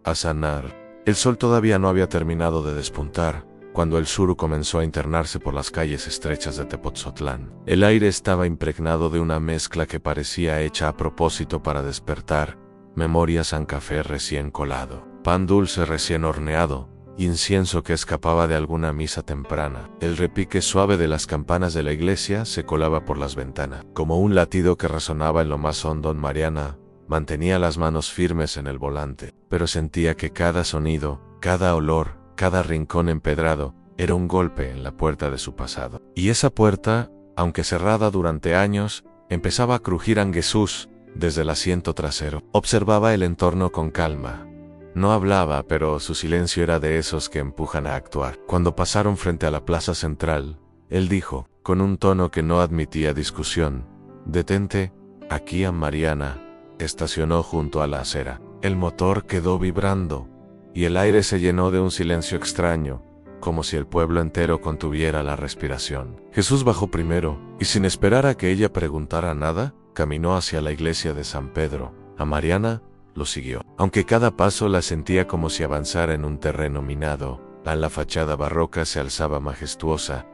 a sanar. El sol todavía no había terminado de despuntar cuando el Tsuru comenzó a internarse por las calles estrechas de Tepoztlán. El aire estaba impregnado de una mezcla que parecía hecha a propósito para despertar memorias en café recién colado, pan dulce recién horneado, incienso que escapaba de alguna misa temprana. El repique suave de las campanas de la iglesia se colaba por las ventanas, como un latido que resonaba en lo más hondo. Mariana mantenía las manos firmes en el volante, pero sentía que cada sonido, cada olor, cada rincón empedrado, era un golpe en la puerta de su pasado. Y esa puerta, aunque cerrada durante años, empezaba a crujir en Jesús desde el asiento trasero. Observaba el entorno con calma. No hablaba, pero su silencio era de esos que empujan a actuar. Cuando pasaron frente a la plaza central, él dijo, con un tono que no admitía discusión: «Detente, aquí». Mariana estacionó junto a la acera. El motor quedó vibrando, y el aire se llenó de un silencio extraño, como si el pueblo entero contuviera la respiración. Jesús bajó primero, y sin esperar a que ella preguntara nada, caminó hacia la iglesia de San Pedro. A Mariana lo siguió, aunque cada paso la sentía como si avanzara en un terreno minado. La fachada barroca se alzaba majestuosa,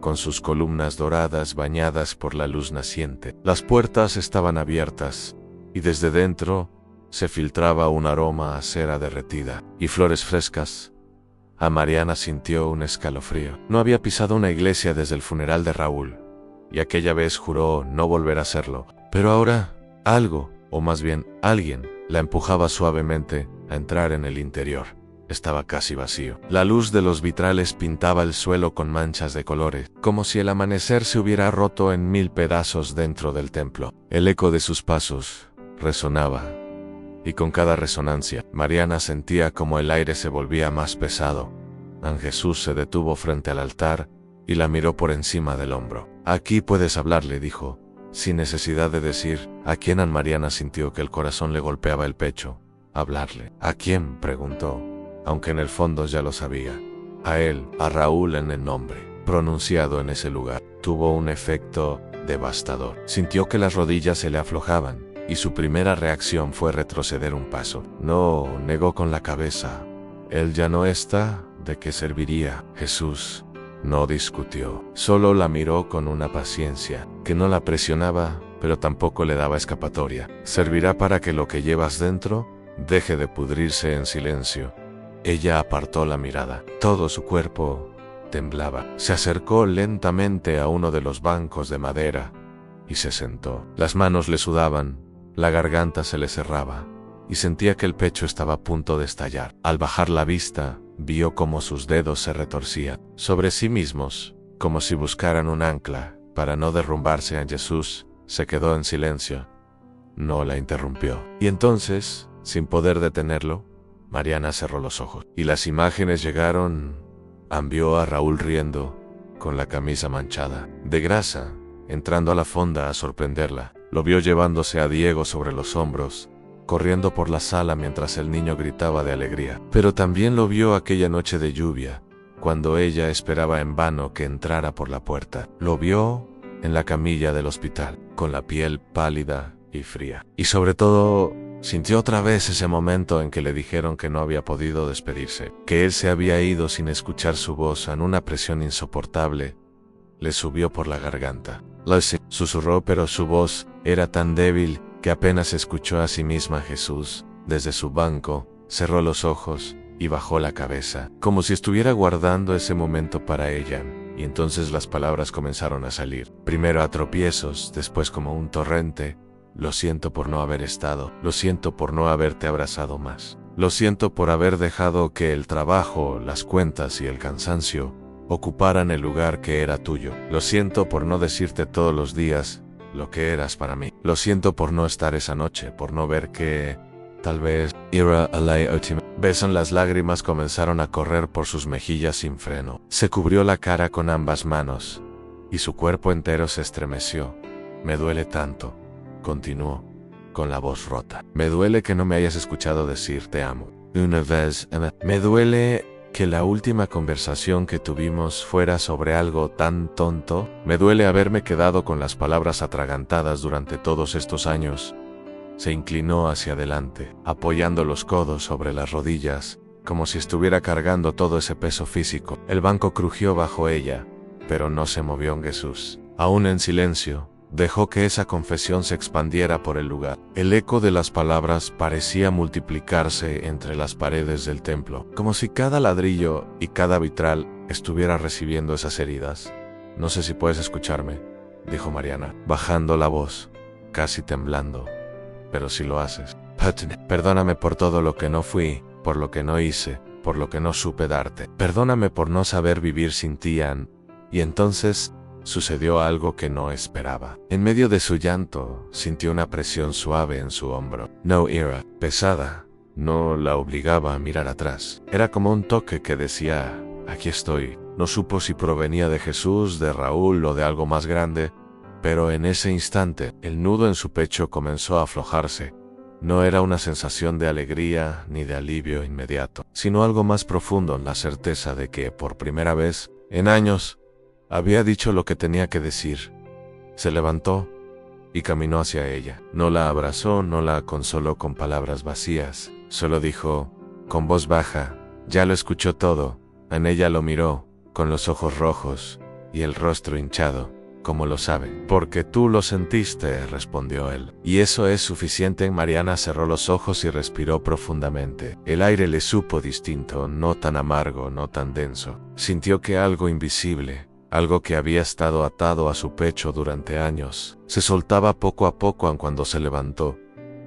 con sus columnas doradas bañadas por la luz naciente. Las puertas estaban abiertas, y desde dentro se filtraba un aroma a cera derretida y flores frescas. A Mariana sintió un escalofrío. No había pisado una iglesia desde el funeral de Raúl, y aquella vez juró no volver a hacerlo. Pero ahora, algo, o más bien alguien, la empujaba suavemente a entrar en el interior. Estaba casi vacío. La luz de los vitrales pintaba el suelo con manchas de colores, como si el amanecer se hubiera roto en 1000 pedazos dentro del templo. El eco de sus pasos resonaba, y con cada resonancia, Mariana sentía como el aire se volvía más pesado. Jesús se detuvo frente al altar y la miró por encima del hombro. «Aquí puedes hablar», le dijo, sin necesidad de decir a quién. Mariana sintió que el corazón le golpeaba el pecho. «¿Hablarle? ¿A quién?», preguntó, aunque en el fondo ya lo sabía. A él, a Raúl. En el nombre pronunciado en ese lugar tuvo un efecto devastador. Sintió que las rodillas se le aflojaban, y su primera reacción fue retroceder un paso. «No», negó con la cabeza. «Él ya no está, ¿de qué serviría?» Jesús no discutió, solo la miró con una paciencia que no la presionaba, pero tampoco le daba escapatoria. «Servirá para que lo que llevas dentro deje de pudrirse en silencio». Ella apartó la mirada. Todo su cuerpo temblaba. Se acercó lentamente a uno de los bancos de madera y se sentó. Las manos le sudaban, la garganta se le cerraba, y sentía que el pecho estaba a punto de estallar. Al bajar la vista, vio cómo sus dedos se retorcían sobre sí mismos, como si buscaran un ancla para no derrumbarse. Jesús se quedó en silencio. No la interrumpió. Y entonces, sin poder detenerlo, Mariana cerró los ojos. Y las imágenes llegaron. Vio a Raúl riendo, con la camisa manchada de grasa, entrando a la fonda a sorprenderla. Lo vio llevándose a Diego sobre los hombros, corriendo por la sala mientras el niño gritaba de alegría. Pero también lo vio aquella noche de lluvia, cuando ella esperaba en vano que entrara por la puerta. Lo vio en la camilla del hospital, con la piel pálida y fría. Y sobre todo, sintió otra vez ese momento en que le dijeron que no había podido despedirse, que él se había ido sin escuchar su voz. En una presión insoportable le subió por la garganta. «Lucy», susurró, pero su voz era tan débil que apenas escuchó a sí misma. Jesús, desde su banco, cerró los ojos y bajó la cabeza, como si estuviera guardando ese momento para ella. Y entonces las palabras comenzaron a salir, primero a tropiezos, después como un torrente. «Lo siento por no haber estado. Lo siento por no haberte abrazado más. Lo siento por haber dejado que el trabajo, las cuentas y el cansancio ocuparan el lugar que era tuyo. Lo siento por no decirte todos los días lo que eras para mí. Lo siento por no estar esa noche, por no ver que tal vez era a la última vez». Las lágrimas comenzaron a correr por sus mejillas sin freno. Se cubrió la cara con ambas manos, y su cuerpo entero se estremeció. «Me duele tanto», continuó, con la voz rota. «Me duele que no me hayas escuchado decir te amo una vez. Me duele que la última conversación que tuvimos fuera sobre algo tan tonto. Me duele haberme quedado con las palabras atragantadas durante todos estos años». Se inclinó hacia adelante, apoyando los codos sobre las rodillas, como si estuviera cargando todo ese peso físico. El banco crujió bajo ella, pero no se movió en Jesús. Aún en silencio, dejó que esa confesión se expandiera por el lugar. El eco de las palabras parecía multiplicarse entre las paredes del templo, como si cada ladrillo y cada vitral estuviera recibiendo esas heridas. «No sé si puedes escucharme», dijo Mariana, bajando la voz, casi temblando. «Pero si lo haces. Perdóname por todo lo que no fui, por lo que no hice, por lo que no supe darte. Perdóname por no saber vivir sin ti, Ann». Y entonces sucedió algo que no esperaba. En medio de su llanto, sintió una presión suave en su hombro. No era pesada, no la obligaba a mirar atrás. Era como un toque que decía: «Aquí estoy». No supo si provenía de Jesús, de Raúl o de algo más grande, pero en ese instante el nudo en su pecho comenzó a aflojarse. No era una sensación de alegría ni de alivio inmediato, sino algo más profundo, la certeza de que, por primera vez en años, había dicho lo que tenía que decir. Se levantó y caminó hacia ella. No la abrazó, no la consoló con palabras vacías. Solo dijo, con voz baja: «Ya lo escuchó todo». En ella lo miró, con los ojos rojos y el rostro hinchado. «¿Cómo lo sabe?» «Porque tú lo sentiste», respondió él. «Y eso es suficiente». Mariana cerró los ojos y respiró profundamente. El aire le supo distinto, no tan amargo, no tan denso. Sintió que algo invisible, algo que había estado atado a su pecho durante años, se soltaba poco a poco aun cuando se levantó.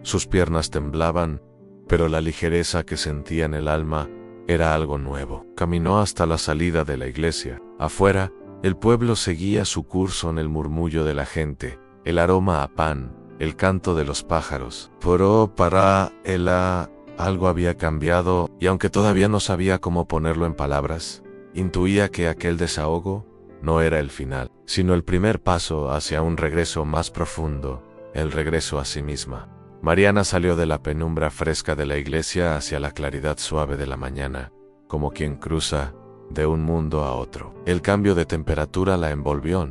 Sus piernas temblaban, pero la ligereza que sentía en el alma era algo nuevo. Caminó hasta la salida de la iglesia. Afuera, el pueblo seguía su curso en el murmullo de la gente, el aroma a pan, el canto de los pájaros. Pero para él algo había cambiado, y aunque todavía no sabía cómo ponerlo en palabras, intuía que aquel desahogo no era el final, sino el primer paso hacia un regreso más profundo, el regreso a sí misma. Mariana salió de la penumbra fresca de la iglesia hacia la claridad suave de la mañana, como quien cruza de un mundo a otro. El cambio de temperatura la envolvió.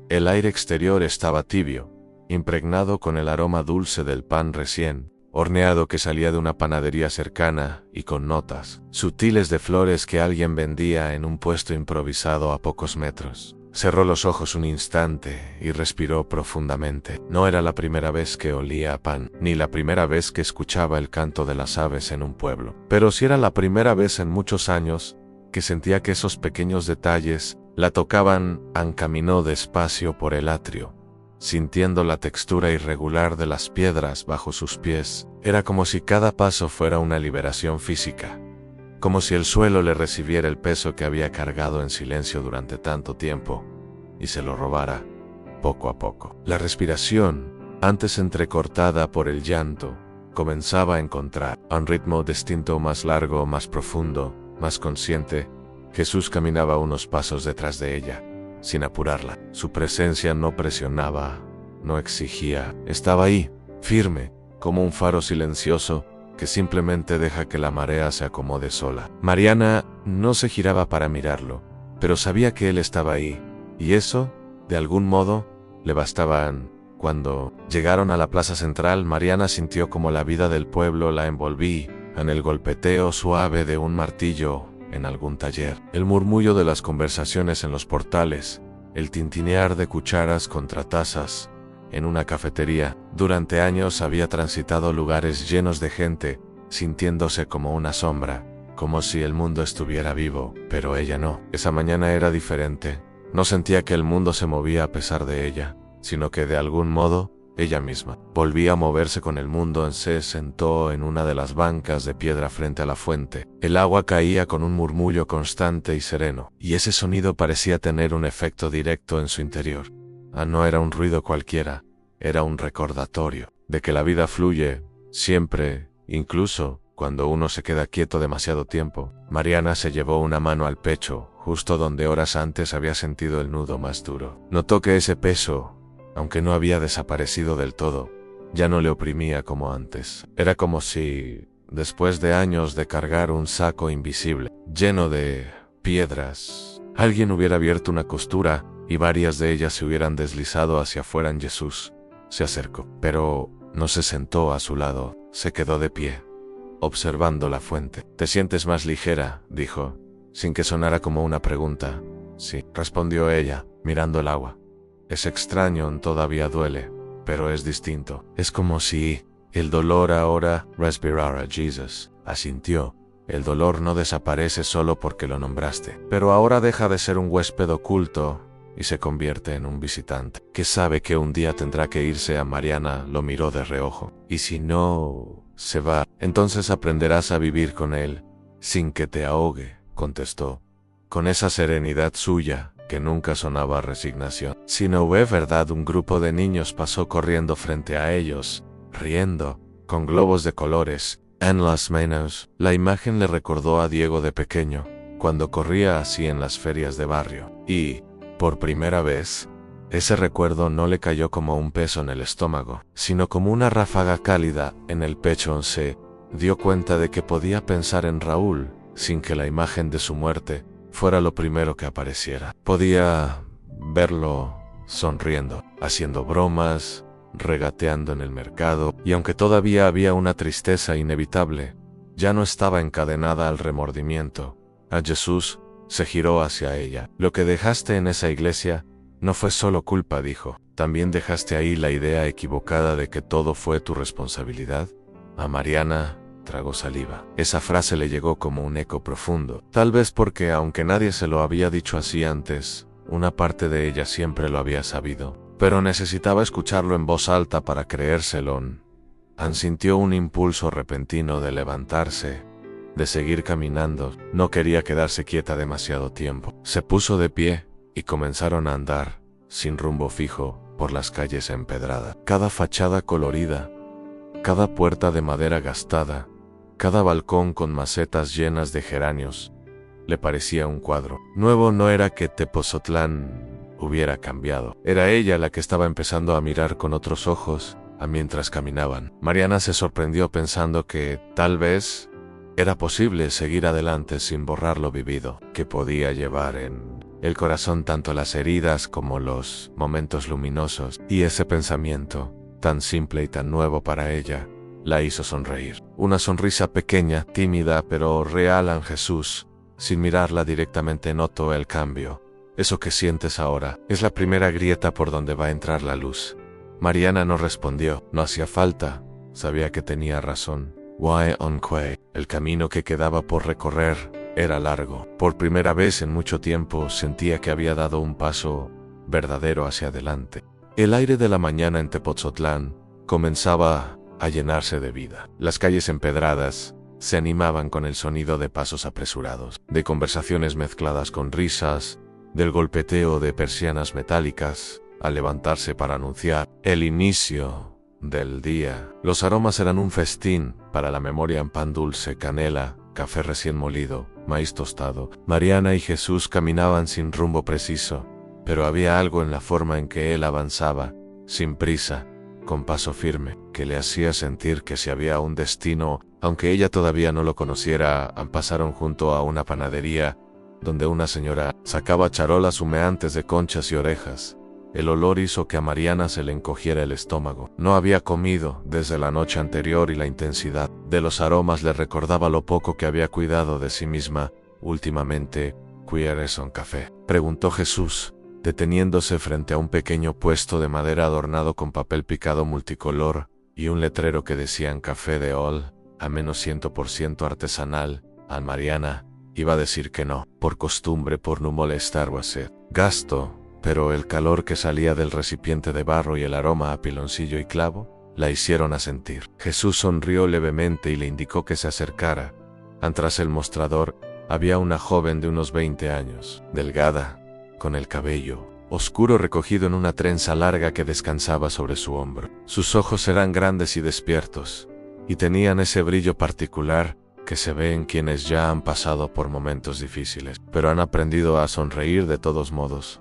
El aire exterior estaba tibio, impregnado con el aroma dulce del pan recién horneado que salía de una panadería cercana y con notas sutiles de flores que alguien vendía en un puesto improvisado a pocos metros. Cerró los ojos un instante y respiró profundamente. No era la primera vez que olía a pan, ni la primera vez que escuchaba el canto de las aves en un pueblo, pero sí era la primera vez en muchos años que sentía que esos pequeños detalles la tocaban. Caminó despacio por el atrio, sintiendo la textura irregular de las piedras bajo sus pies. Era como si cada paso fuera una liberación física, como si el suelo le recibiera el peso que había cargado en silencio durante tanto tiempo y se lo robara poco a poco. La respiración, antes entrecortada por el llanto, comenzaba a encontrar un ritmo distinto, más largo, más profundo, más consciente. Jesús caminaba unos pasos detrás de ella, sin apurarla. Su presencia no presionaba, no exigía. Estaba ahí, firme, como un faro silencioso que simplemente deja que la marea se acomode sola. Mariana no se giraba para mirarlo, pero sabía que él estaba ahí, y eso, de algún modo, le bastaban. Cuando llegaron a la plaza central, Mariana sintió como la vida del pueblo la envolvía en el golpeteo suave de un martillo en algún taller, el murmullo de las conversaciones en los portales, el tintinear de cucharas contra tazas en una cafetería. Durante años había transitado lugares llenos de gente, sintiéndose como una sombra, como si el mundo estuviera vivo, pero ella no. Esa mañana era diferente. No sentía que el mundo se movía a pesar de ella, sino que de algún modo, ella misma volvía a moverse con el mundo. Se sentó en una de las bancas de piedra frente a la fuente. El agua caía con un murmullo constante y sereno, y ese sonido parecía tener un efecto directo en su interior. No era un ruido cualquiera, era un recordatorio de que la vida fluye, siempre, incluso cuando uno se queda quieto demasiado tiempo. Mariana se llevó una mano al pecho, justo donde horas antes había sentido el nudo más duro. Notó que ese peso, aunque no había desaparecido del todo, ya no le oprimía como antes. Era como si, después de años de cargar un saco invisible, lleno de piedras, alguien hubiera abierto una costura y varias de ellas se hubieran deslizado hacia afuera. Jesús se acercó, pero no se sentó a su lado, se quedó de pie, observando la fuente. «¿Te sientes más ligera?», dijo, sin que sonara como una pregunta. «Sí», respondió ella, mirando el agua. «Es extraño, todavía duele, pero es distinto. Es como si el dolor ahora respirara». Jesus asintió. «El dolor no desaparece solo porque lo nombraste, pero ahora deja de ser un huésped oculto y se convierte en un visitante que sabe que un día tendrá que irse». A Mariana lo miró de reojo. «Y si no se va, entonces aprenderás a vivir con él sin que te ahogue», contestó, con esa serenidad suya que nunca sonaba a resignación. Sino fue verdad. Un grupo de niños pasó corriendo frente a ellos, riendo, con globos de colores en las manos. La imagen le recordó a Diego de pequeño, cuando corría así en las ferias de barrio. Y, por primera vez, ese recuerdo no le cayó como un peso en el estómago, sino como una ráfaga cálida en el pecho. Se dio cuenta de que podía pensar en Raúl sin que la imagen de su muerte fuera lo primero que apareciera. Podía verlo sonriendo, haciendo bromas, regateando en el mercado, y aunque todavía había una tristeza inevitable, ya no estaba encadenada al remordimiento. A Jesús se giró hacia ella. «Lo que dejaste en esa iglesia no fue solo culpa», dijo. «También dejaste ahí la idea equivocada de que todo fue tu responsabilidad». A Mariana tragó saliva. Esa frase le llegó como un eco profundo, tal vez porque, aunque nadie se lo había dicho así antes, una parte de ella siempre lo había sabido, pero necesitaba escucharlo en voz alta para creérselo. Sintió un impulso repentino de levantarse, de seguir caminando. No quería quedarse quieta demasiado tiempo. Se puso de pie y comenzaron a andar, sin rumbo fijo, por las calles empedradas. Cada fachada colorida, cada puerta de madera gastada, cada balcón con macetas llenas de geranios, le parecía un cuadro. Nuevo no era que Tepozotlán hubiera cambiado. Era ella la que estaba empezando a mirar con otros ojos mientras caminaban. Mariana se sorprendió pensando que, tal vez, era posible seguir adelante sin borrar lo vivido, que podía llevar en el corazón tanto las heridas como los momentos luminosos. Y ese pensamiento, tan simple y tan nuevo para ella, la hizo sonreír. Una sonrisa pequeña, tímida, pero real en Jesús. Sin mirarla directamente notó el cambio. «Eso que sientes ahora es la primera grieta por donde va a entrar la luz». Mariana no respondió. No hacía falta. Sabía que tenía razón. El camino que quedaba por recorrer era largo. Por primera vez en mucho tiempo sentía que había dado un paso verdadero hacia adelante. El aire de la mañana en Tepozotlán comenzaba a llenarse de vida. Las calles empedradas se animaban con el sonido de pasos apresurados, de conversaciones mezcladas con risas, del golpeteo de persianas metálicas al levantarse para anunciar el inicio del día. Los aromas eran un festín para la memoria en pan dulce, canela, café recién molido, maíz tostado. Mariana y Jesús caminaban sin rumbo preciso, pero había algo en la forma en que él avanzaba, sin prisa, con paso firme, que le hacía sentir que si había un destino, aunque ella todavía no lo conociera. Pasaron junto a una panadería, donde una señora sacaba charolas humeantes de conchas y orejas. El olor hizo que a Mariana se le encogiera el estómago. No había comido desde la noche anterior y la intensidad de los aromas le recordaba lo poco que había cuidado de sí misma últimamente. ¿Quieres un café?, preguntó Jesús, deteniéndose frente a un pequeño puesto de madera adornado con papel picado multicolor y un letrero que decían café de Ol, a menos 100% artesanal. A Mariana iba a decir que no, por costumbre, por no molestar o hacer gasto, pero el calor que salía del recipiente de barro y el aroma a piloncillo y clavo la hicieron asentir. Jesús sonrió levemente y le indicó que se acercara. Tras el mostrador había una joven de unos 20 años, delgada, con el cabello oscuro recogido en una trenza larga que descansaba sobre su hombro. Sus ojos eran grandes y despiertos, y tenían ese brillo particular que se ve en quienes ya han pasado por momentos difíciles, pero han aprendido a sonreír de todos modos.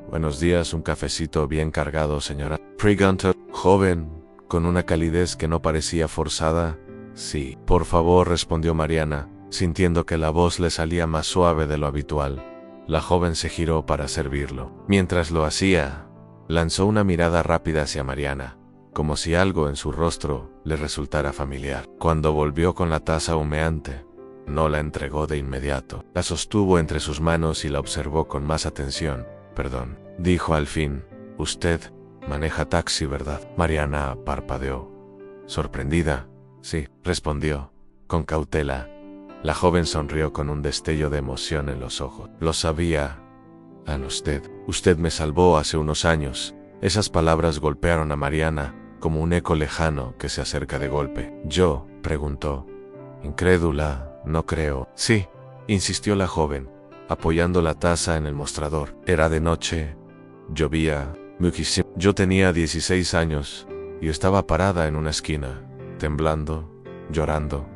«Buenos días, un cafecito bien cargado, señora», preguntó, joven, con una calidez que no parecía forzada. «Sí, por favor», respondió Mariana, sintiendo que la voz le salía más suave de lo habitual. La joven se giró para servirlo. Mientras lo hacía, lanzó una mirada rápida hacia Mariana, como si algo en su rostro le resultara familiar. Cuando volvió con la taza humeante, no la entregó de inmediato. La sostuvo entre sus manos y la observó con más atención. Perdón, dijo al fin. Usted maneja taxi, ¿verdad? Mariana parpadeó. Sorprendida. Sí, respondió, con cautela. La joven sonrió con un destello de emoción en los ojos. Lo sabía. Usted me salvó hace unos años. Esas palabras golpearon a Mariana, como un eco lejano que se acerca de golpe. ¿Yo? Preguntó. Incrédula, no creo. Sí, insistió la joven, apoyando la taza en el mostrador. Era de noche, llovía muchísimo. Yo tenía 16 años y estaba parada en una esquina, temblando, llorando.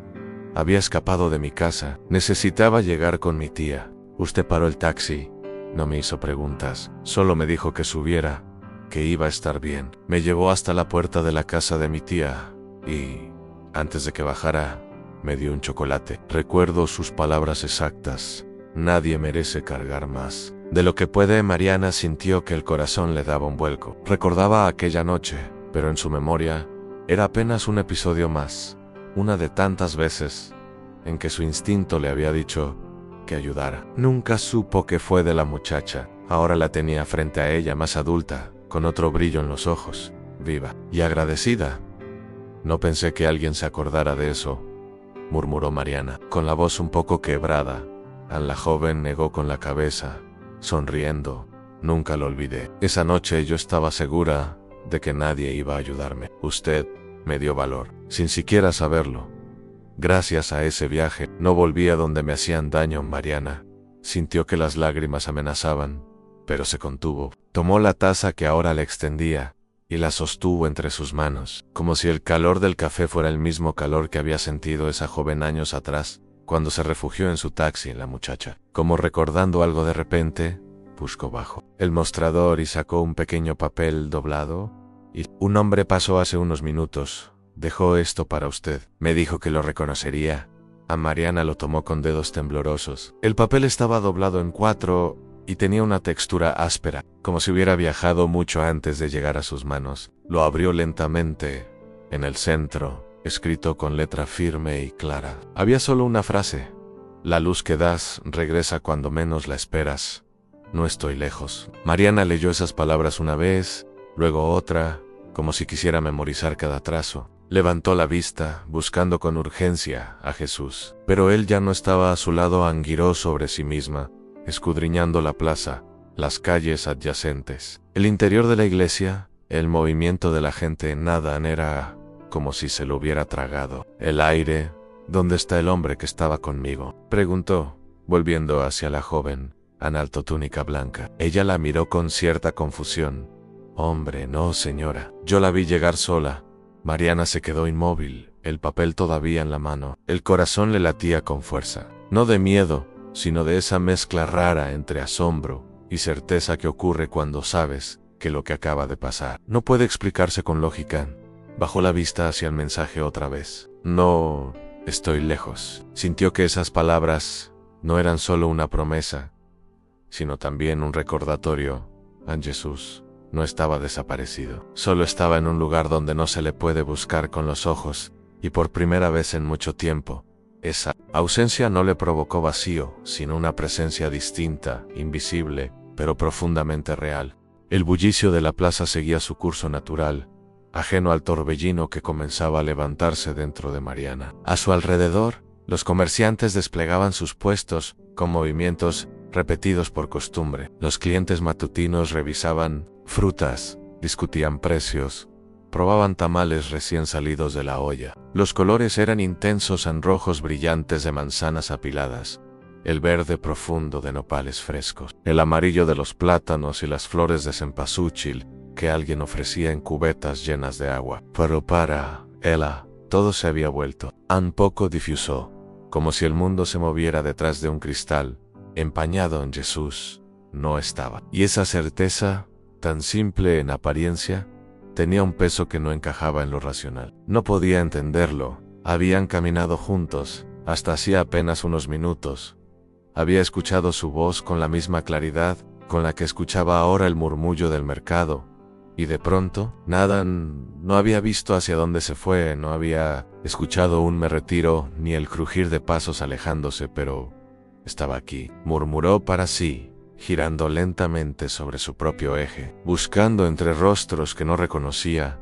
Había escapado de mi casa. Necesitaba llegar con mi tía. Usted paró el taxi. No me hizo preguntas. Solo me dijo que subiera, que iba a estar bien. Me llevó hasta la puerta de la casa de mi tía y, antes de que bajara, me dio un chocolate. Recuerdo sus palabras exactas. Nadie merece cargar más de lo que puede. Mariana sintió que el corazón le daba un vuelco. Recordaba aquella noche, pero en su memoria era apenas un episodio más, una de tantas veces en que su instinto le había dicho que ayudara. Nunca supo qué fue de la muchacha. Ahora la tenía frente a ella, más adulta, con otro brillo en los ojos, viva y agradecida. No pensé que alguien se acordara de eso, murmuró Mariana, con la voz un poco quebrada. La joven negó con la cabeza, sonriendo. Nunca lo olvidé. Esa noche yo estaba segura de que nadie iba a ayudarme. Usted me dio valor, sin siquiera saberlo. Gracias a ese viaje, no volví a donde me hacían daño. Mariana sintió que las lágrimas amenazaban, pero se contuvo. Tomó la taza que ahora le extendía y la sostuvo entre sus manos, como si el calor del café fuera el mismo calor que había sentido esa joven años atrás, cuando se refugió en su taxi. La muchacha, como recordando algo de repente, buscó bajo el mostrador y sacó un pequeño papel doblado. Y un hombre pasó hace unos minutos. Dejó esto para usted. Me dijo que lo reconocería. Mariana lo tomó con dedos temblorosos. El papel estaba doblado en 4 y tenía una textura áspera, como si hubiera viajado mucho antes de llegar a sus manos. Lo abrió lentamente. En el centro, escrito con letra firme y clara, había solo una frase. La luz que das regresa cuando menos la esperas. No estoy lejos. Mariana leyó esas palabras una vez, luego otra, como si quisiera memorizar cada trazo. Levantó la vista, buscando con urgencia a Jesús. Pero él ya no estaba a su lado. Anguiró sobre sí misma, escudriñando la plaza, las calles adyacentes, el interior de la iglesia, el movimiento de la gente. Nada era como si se lo hubiera tragado. El aire. ¿Dónde está el hombre que estaba conmigo?, preguntó, volviendo hacia la joven, en alta túnica blanca. Ella la miró con cierta confusión. Hombre, no, señora. Yo la vi llegar sola. Mariana se quedó inmóvil, el papel todavía en la mano. El corazón le latía con fuerza, no de miedo, sino de esa mezcla rara entre asombro y certeza que ocurre cuando sabes que lo que acaba de pasar no puede explicarse con lógica. Bajó la vista hacia el mensaje otra vez. No estoy lejos. Sintió que esas palabras no eran solo una promesa, sino también un recordatorio. Jesús no estaba desaparecido, solo estaba en un lugar donde no se le puede buscar con los ojos, y por primera vez en mucho tiempo, esa ausencia no le provocó vacío, sino una presencia distinta, invisible, pero profundamente real. El bullicio de la plaza seguía su curso natural, ajeno al torbellino que comenzaba a levantarse dentro de Mariana. A su alrededor, los comerciantes desplegaban sus puestos, con movimientos repetidos por costumbre. Los clientes matutinos revisaban frutas, discutían precios, probaban tamales recién salidos de la olla. Los colores eran intensos en rojos brillantes de manzanas apiladas, el verde profundo de nopales frescos, el amarillo de los plátanos y las flores de cempasúchil que alguien ofrecía en cubetas llenas de agua. Pero para ella, todo se había vuelto un poco difuso, como si el mundo se moviera detrás de un cristal, empañado en Jesús. No estaba. Y esa certeza, tan simple en apariencia, tenía un peso que no encajaba en lo racional. No podía entenderlo. Habían caminado juntos, hasta hacía apenas unos minutos. Había escuchado su voz con la misma claridad con la que escuchaba ahora el murmullo del mercado, Y de pronto, nada, no había visto hacia dónde se fue, no había escuchado un me retiro ni el crujir de pasos alejándose, pero estaba aquí. Murmuró para sí, girando lentamente sobre su propio eje, buscando entre rostros que no reconocía.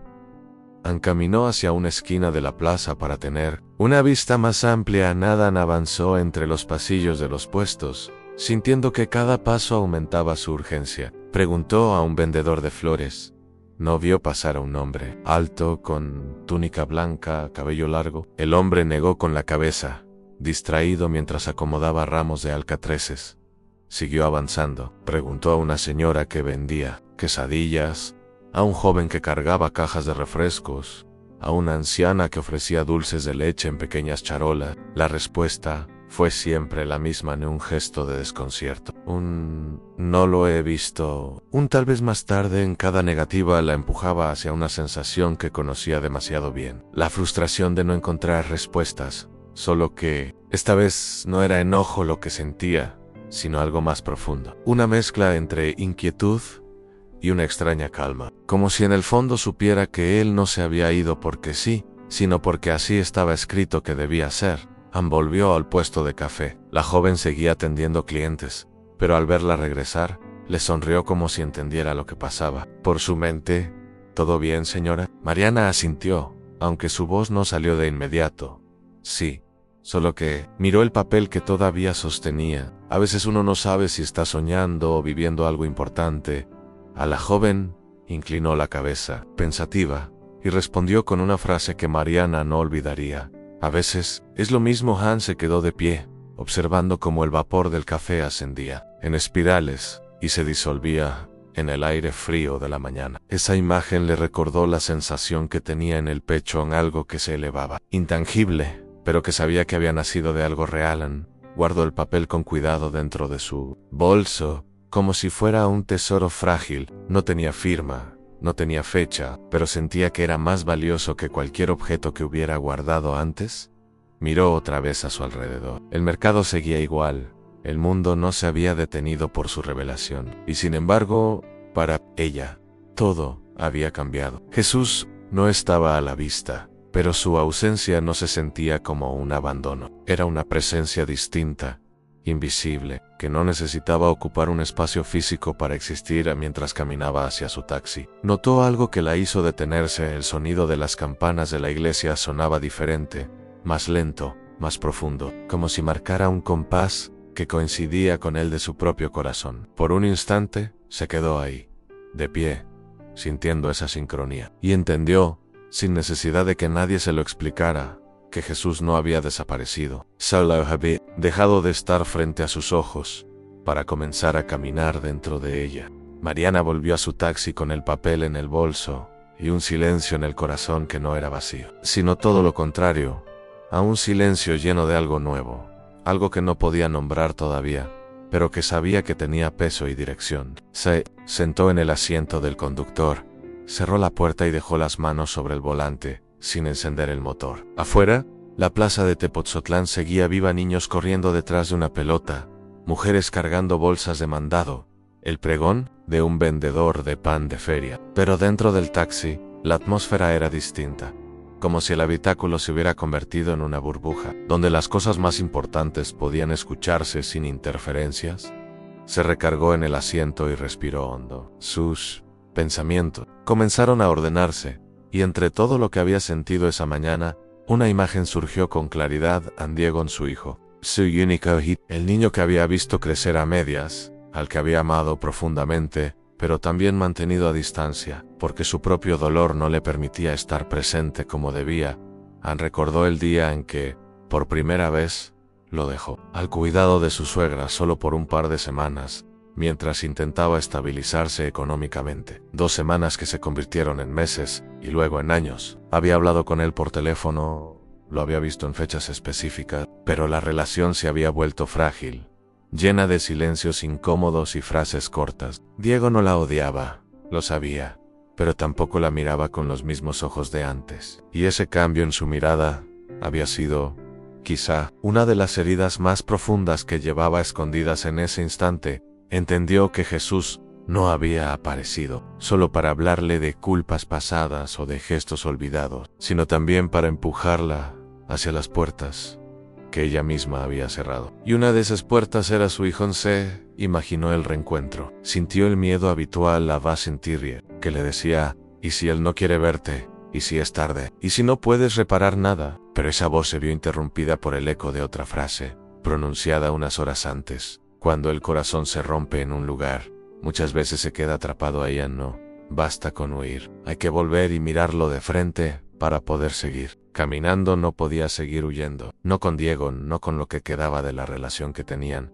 Encaminó hacia una esquina de la plaza para tener una vista más amplia. Nadan avanzó entre los pasillos de los puestos, sintiendo que cada paso aumentaba su urgencia. Preguntó a un vendedor de flores. No vio pasar a un hombre, alto, con túnica blanca, cabello largo. El hombre negó con la cabeza, distraído mientras acomodaba ramos de alcatreces. Siguió avanzando. Preguntó a una señora que vendía quesadillas, a un joven que cargaba cajas de refrescos, a una anciana que ofrecía dulces de leche en pequeñas charolas. La respuesta fue siempre la misma, en un gesto de desconcierto. No lo he visto. Un tal vez más tarde. En cada negativa la empujaba hacia una sensación que conocía demasiado bien. La frustración de no encontrar respuestas. Solo que esta vez no era enojo lo que sentía, sino algo más profundo. Una mezcla entre inquietud y una extraña calma. Como si en el fondo supiera que él no se había ido porque sí, sino porque así estaba escrito que debía ser. Volvió al puesto de café. La joven seguía atendiendo clientes, pero al verla regresar, le sonrió como si entendiera lo que pasaba. Por su mente, ¿todo bien, señora? Mariana asintió, aunque su voz no salió de inmediato. Sí, solo que miró el papel que todavía sostenía. A veces uno no sabe si está soñando o viviendo algo importante. A la joven inclinó la cabeza, pensativa, y respondió con una frase que Mariana no olvidaría. A veces es lo mismo. Han se quedó de pie, observando cómo el vapor del café ascendía en espirales y se disolvía en el aire frío de la mañana. Esa imagen le recordó la sensación que tenía en el pecho, en algo que se elevaba, intangible, pero que sabía que había nacido de algo real. Guardó el papel con cuidado dentro de su bolso, como si fuera un tesoro frágil. No tenía firma, no tenía fecha, pero sentía que era más valioso que cualquier objeto que hubiera guardado antes. Miró otra vez a su alrededor. El mercado seguía igual. El mundo no se había detenido por su revelación. Y sin embargo, para ella, todo había cambiado. Jesús no estaba a la vista, pero su ausencia no se sentía como un abandono. Era una presencia distinta, invisible, que no necesitaba ocupar un espacio físico para existir. Mientras caminaba hacia su taxi, notó algo que la hizo detenerse. El sonido de las campanas de la iglesia sonaba diferente, más lento, más profundo, como si marcara un compás que coincidía con el de su propio corazón. Por un instante, se quedó ahí, de pie, sintiendo esa sincronía, y entendió, sin necesidad de que nadie se lo explicara, que Jesús no había desaparecido. Solo había dejado de estar frente a sus ojos para comenzar a caminar dentro de ella. Mariana volvió a su taxi con el papel en el bolso y un silencio en el corazón que no era vacío, sino todo lo contrario, a un silencio lleno de algo nuevo, algo que no podía nombrar todavía, pero que sabía que tenía peso y dirección. Se sentó en el asiento del conductor, cerró la puerta y dejó las manos sobre el volante, sin encender el motor. Afuera, la plaza de Tepoztlán seguía viva. Niños corriendo detrás de una pelota, mujeres cargando bolsas de mandado, el pregón de un vendedor de pan de feria. Pero dentro del taxi, la atmósfera era distinta, como si el habitáculo se hubiera convertido en una burbuja, donde las cosas más importantes podían escucharse sin interferencias. Se recargó en el asiento y respiró hondo. Sus pensamientos comenzaron a ordenarse, y entre todo lo que había sentido esa mañana, una imagen surgió con claridad: Diego, su hijo, su único hijo, el niño que había visto crecer a medias, al que había amado profundamente, pero también mantenido a distancia, porque su propio dolor no le permitía estar presente como debía. Recordó el día en que, por primera vez, lo dejó al cuidado de su suegra solo por un par de semanas, mientras intentaba estabilizarse económicamente. 2 semanas que se convirtieron en meses, y luego en años. Había hablado con él por teléfono, lo había visto en fechas específicas, pero la relación se había vuelto frágil, llena de silencios incómodos y frases cortas. Diego no la odiaba, lo sabía, pero tampoco la miraba con los mismos ojos de antes. Y ese cambio en su mirada había sido, quizá, una de las heridas más profundas que llevaba escondidas en ese instante. Entendió que Jesús no había aparecido solo para hablarle de culpas pasadas o de gestos olvidados, sino también para empujarla hacia las puertas que ella misma había cerrado. Y una de esas puertas era su hijo Once. Imaginó el reencuentro. Sintió el miedo habitual a Vasentirrie, que le decía: ¿y si él no quiere verte? ¿Y si es tarde? ¿Y si no puedes reparar nada? Pero esa voz se vio interrumpida por el eco de otra frase, pronunciada unas horas antes. Cuando el corazón se rompe en un lugar, muchas veces se queda atrapado ahí. No basta con huir. Hay que volver y mirarlo de frente para poder seguir. Caminando no podía seguir huyendo. No con Diego, no con lo que quedaba de la relación que tenían.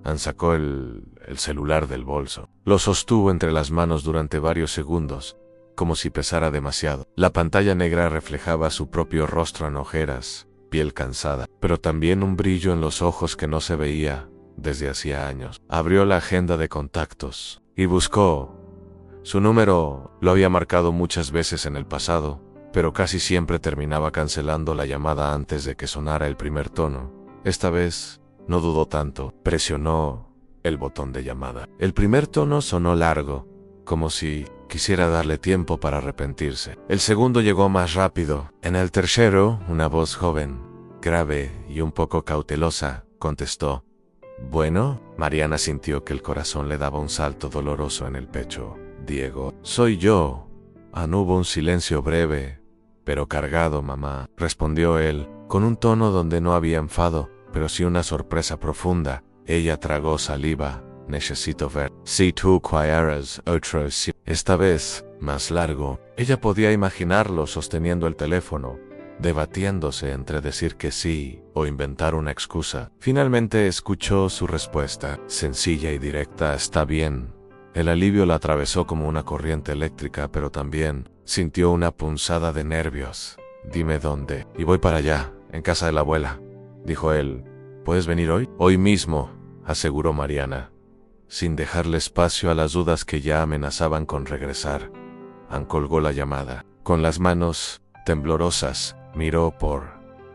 Ann sacó el celular del bolso. Lo sostuvo entre las manos durante varios segundos, como si pesara demasiado. La pantalla negra reflejaba su propio rostro en ojeras, piel cansada, pero también un brillo en los ojos que no se veía desde hacía años. Abrió la agenda de contactos y buscó. Su número lo había marcado muchas veces en el pasado, pero casi siempre terminaba cancelando la llamada antes de que sonara el primer tono. Esta vez no dudó tanto. Presionó el botón de llamada. El primer tono sonó largo, como si quisiera darle tiempo para arrepentirse. El segundo llegó más rápido. En el tercero, una voz joven, grave y un poco cautelosa, contestó. Bueno, Mariana sintió que el corazón le daba un salto doloroso en el pecho. Diego, soy yo. Hubo un silencio breve, pero cargado, mamá, respondió él, con un tono donde no había enfado, pero sí una sorpresa profunda. Ella tragó saliva. Necesito ver. Si tú quieres otro sí. Esta vez, más largo. Ella podía imaginarlo sosteniendo el teléfono, debatiéndose entre decir que sí o inventar una excusa. Finalmente escuchó su respuesta, sencilla y directa: está bien. El alivio la atravesó como una corriente eléctrica, pero también sintió una punzada de nervios. Dime dónde. Y voy para allá, en casa de la abuela, dijo él. ¿Puedes venir hoy? Hoy mismo, aseguró Mariana, sin dejarle espacio a las dudas que ya amenazaban con regresar. Ann colgó la llamada. Con las manos temblorosas, miró por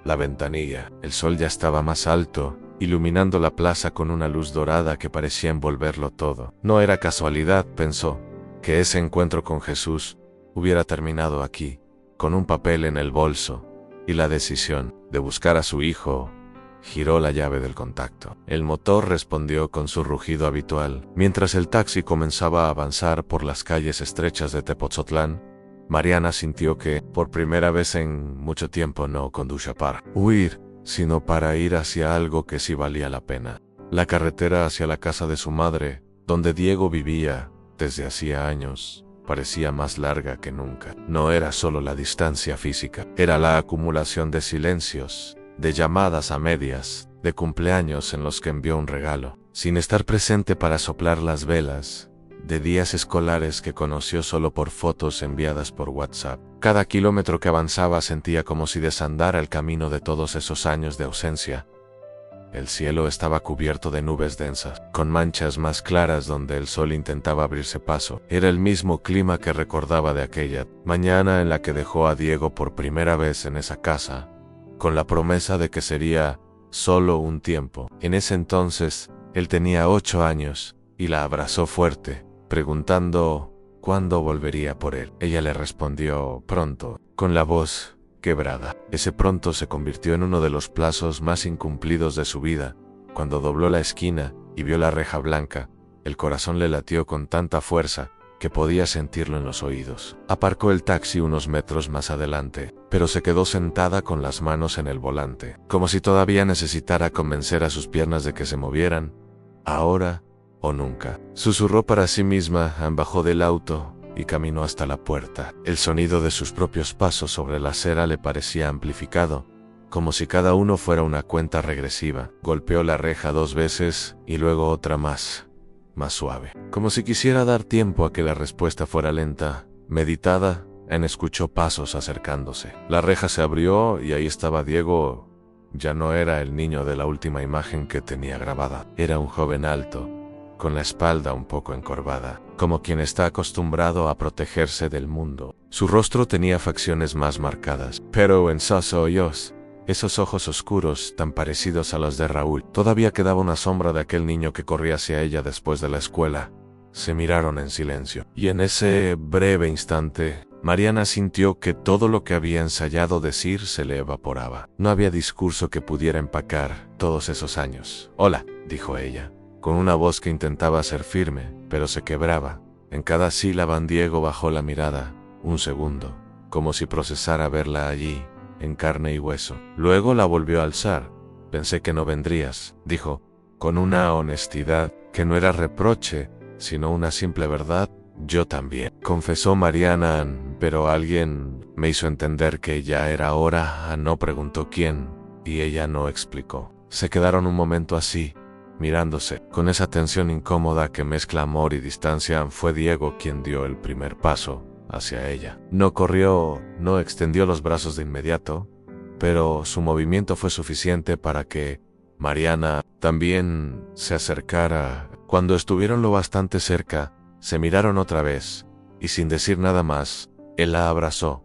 la ventanilla. El sol ya estaba más alto, iluminando la plaza con una luz dorada que parecía envolverlo todo. No era casualidad, pensó, que ese encuentro con Jesús hubiera terminado aquí, con un papel en el bolso, y la decisión de buscar a su hijo. Giró la llave del contacto. El motor respondió con su rugido habitual. Mientras el taxi comenzaba a avanzar por las calles estrechas de Tepoztlán, Mariana sintió que, por primera vez en mucho tiempo, no conducía para huir, sino para ir hacia algo que sí valía la pena. La carretera hacia la casa de su madre, donde Diego vivía desde hacía años, parecía más larga que nunca. No era solo la distancia física, era la acumulación de silencios, de llamadas a medias, de cumpleaños en los que envió un regalo, sin estar presente para soplar las velas, de días escolares que conoció solo por fotos enviadas por WhatsApp. Cada kilómetro que avanzaba sentía como si desandara el camino de todos esos años de ausencia. El cielo estaba cubierto de nubes densas, con manchas más claras donde el sol intentaba abrirse paso. Era el mismo clima que recordaba de aquella mañana en la que dejó a Diego por primera vez en esa casa, con la promesa de que sería solo un tiempo. En ese entonces, él tenía 8 años, y la abrazó fuerte, preguntando cuándo volvería por él. Ella le respondió pronto, con la voz quebrada. Ese pronto se convirtió en uno de los plazos más incumplidos de su vida. Cuando dobló la esquina y vio la reja blanca, el corazón le latió con tanta fuerza que podía sentirlo en los oídos. Aparcó el taxi unos metros más adelante, pero se quedó sentada con las manos en el volante, como si todavía necesitara convencer a sus piernas de que se movieran, ahora o nunca. Susurró para sí misma. Bajó del auto y caminó hasta la puerta. El sonido de sus propios pasos sobre la acera le parecía amplificado, como si cada uno fuera una cuenta regresiva. Golpeó la reja 2 veces y luego otra más suave, como si quisiera dar tiempo a que la respuesta fuera lenta. Meditada, Ann escuchó pasos acercándose. La reja se abrió y ahí estaba Diego. Ya no era el niño de la última imagen que tenía grabada. Era un joven alto, con la espalda un poco encorvada, como quien está acostumbrado a protegerse del mundo. Su rostro tenía facciones más marcadas, pero en sus ojos, esos ojos oscuros tan parecidos a los de Raúl, todavía quedaba una sombra de aquel niño que corría hacia ella después de la escuela, Se miraron en silencio, y en ese breve instante, Mariana sintió que todo lo que había ensayado decir se le evaporaba. No había discurso que pudiera empacar todos esos años. «Hola», dijo ella, con una voz que intentaba ser firme, pero se quebraba. En cada sílaba Diego bajó la mirada, un segundo, como si procesara verla allí, en carne y hueso. Luego la volvió a alzar. «Pensé que no vendrías», dijo, con una honestidad que no era reproche, sino una simple verdad. «Yo también», confesó Mariana, pero alguien me hizo entender que ya era hora. No preguntó quién, y ella no explicó. Se quedaron un momento así, mirándose, con esa tensión incómoda que mezcla amor y distancia. Fue Diego quien dio el primer paso hacia ella. No corrió, no extendió los brazos de inmediato, pero su movimiento fue suficiente para que Mariana también se acercara. Cuando estuvieron lo bastante cerca, se miraron otra vez, y sin decir nada más, él la abrazó.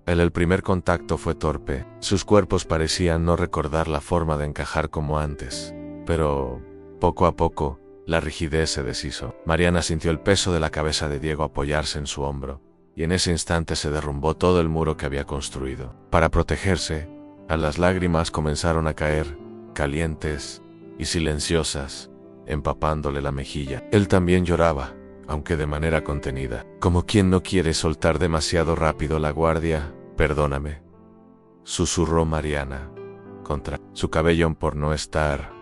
El primer contacto fue torpe. Sus cuerpos parecían no recordar la forma de encajar como antes, pero poco a poco, la rigidez se deshizo. Mariana sintió el peso de la cabeza de Diego apoyarse en su hombro, y en ese instante se derrumbó todo el muro que había construido. Para protegerse, las lágrimas comenzaron a caer, calientes y silenciosas, empapándole la mejilla. Él también lloraba, aunque de manera contenida, como quien no quiere soltar demasiado rápido la guardia. «Perdóname», susurró Mariana contra su cabello, por no estar,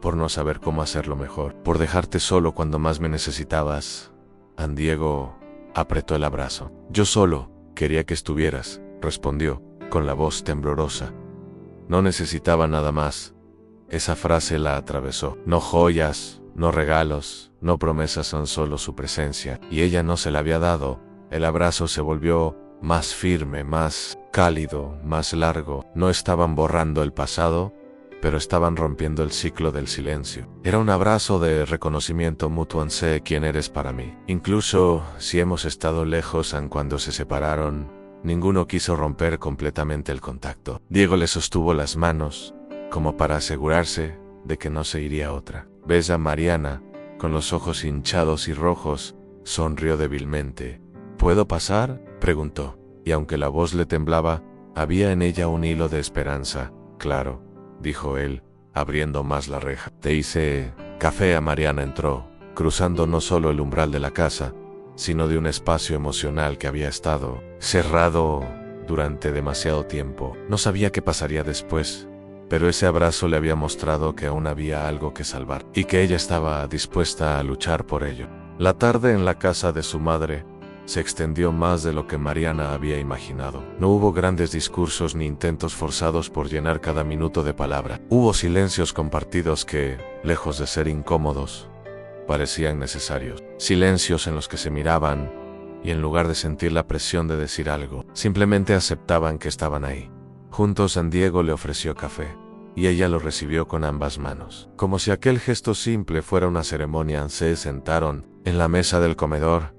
por no saber cómo hacerlo mejor, por dejarte solo cuando más me necesitabas. Diego apretó el abrazo. «Yo solo quería que estuvieras», respondió, con la voz temblorosa. «No necesitaba nada más». Esa frase la atravesó. No joyas, no regalos, no promesas, tan solo su presencia, y ella no se la había dado. El abrazo se volvió más firme, más cálido, más largo. No estaban borrando el pasado, pero estaban rompiendo el ciclo del silencio. Era un abrazo de reconocimiento mutuo. «Sé quién eres para mí. Incluso si hemos estado lejos, cuando se separaron, ninguno quiso romper completamente el contacto». Diego le sostuvo las manos, como para asegurarse de que no se iría otra. «¿Ves a Mariana?» Con los ojos hinchados y rojos, sonrió débilmente. «¿Puedo pasar?», preguntó, y aunque la voz le temblaba, había en ella un hilo de esperanza. «Claro», dijo él, abriendo más la reja. «Te hice café». Mariana entró, cruzando no solo el umbral de la casa, sino de un espacio emocional que había estado cerrado durante demasiado tiempo. No sabía qué pasaría después, pero ese abrazo le había mostrado que aún había algo que salvar, y que ella estaba dispuesta a luchar por ello. La tarde en la casa de su madre se extendió más de lo que Mariana había imaginado. No hubo grandes discursos ni intentos forzados por llenar cada minuto de palabra. Hubo silencios compartidos que, lejos de ser incómodos, parecían necesarios. Silencios en los que se miraban, y en lugar de sentir la presión de decir algo, simplemente aceptaban que estaban ahí. Juntos Diego le ofreció café, y ella lo recibió con ambas manos. Como si aquel gesto simple fuera una ceremonia, se sentaron en la mesa del comedor,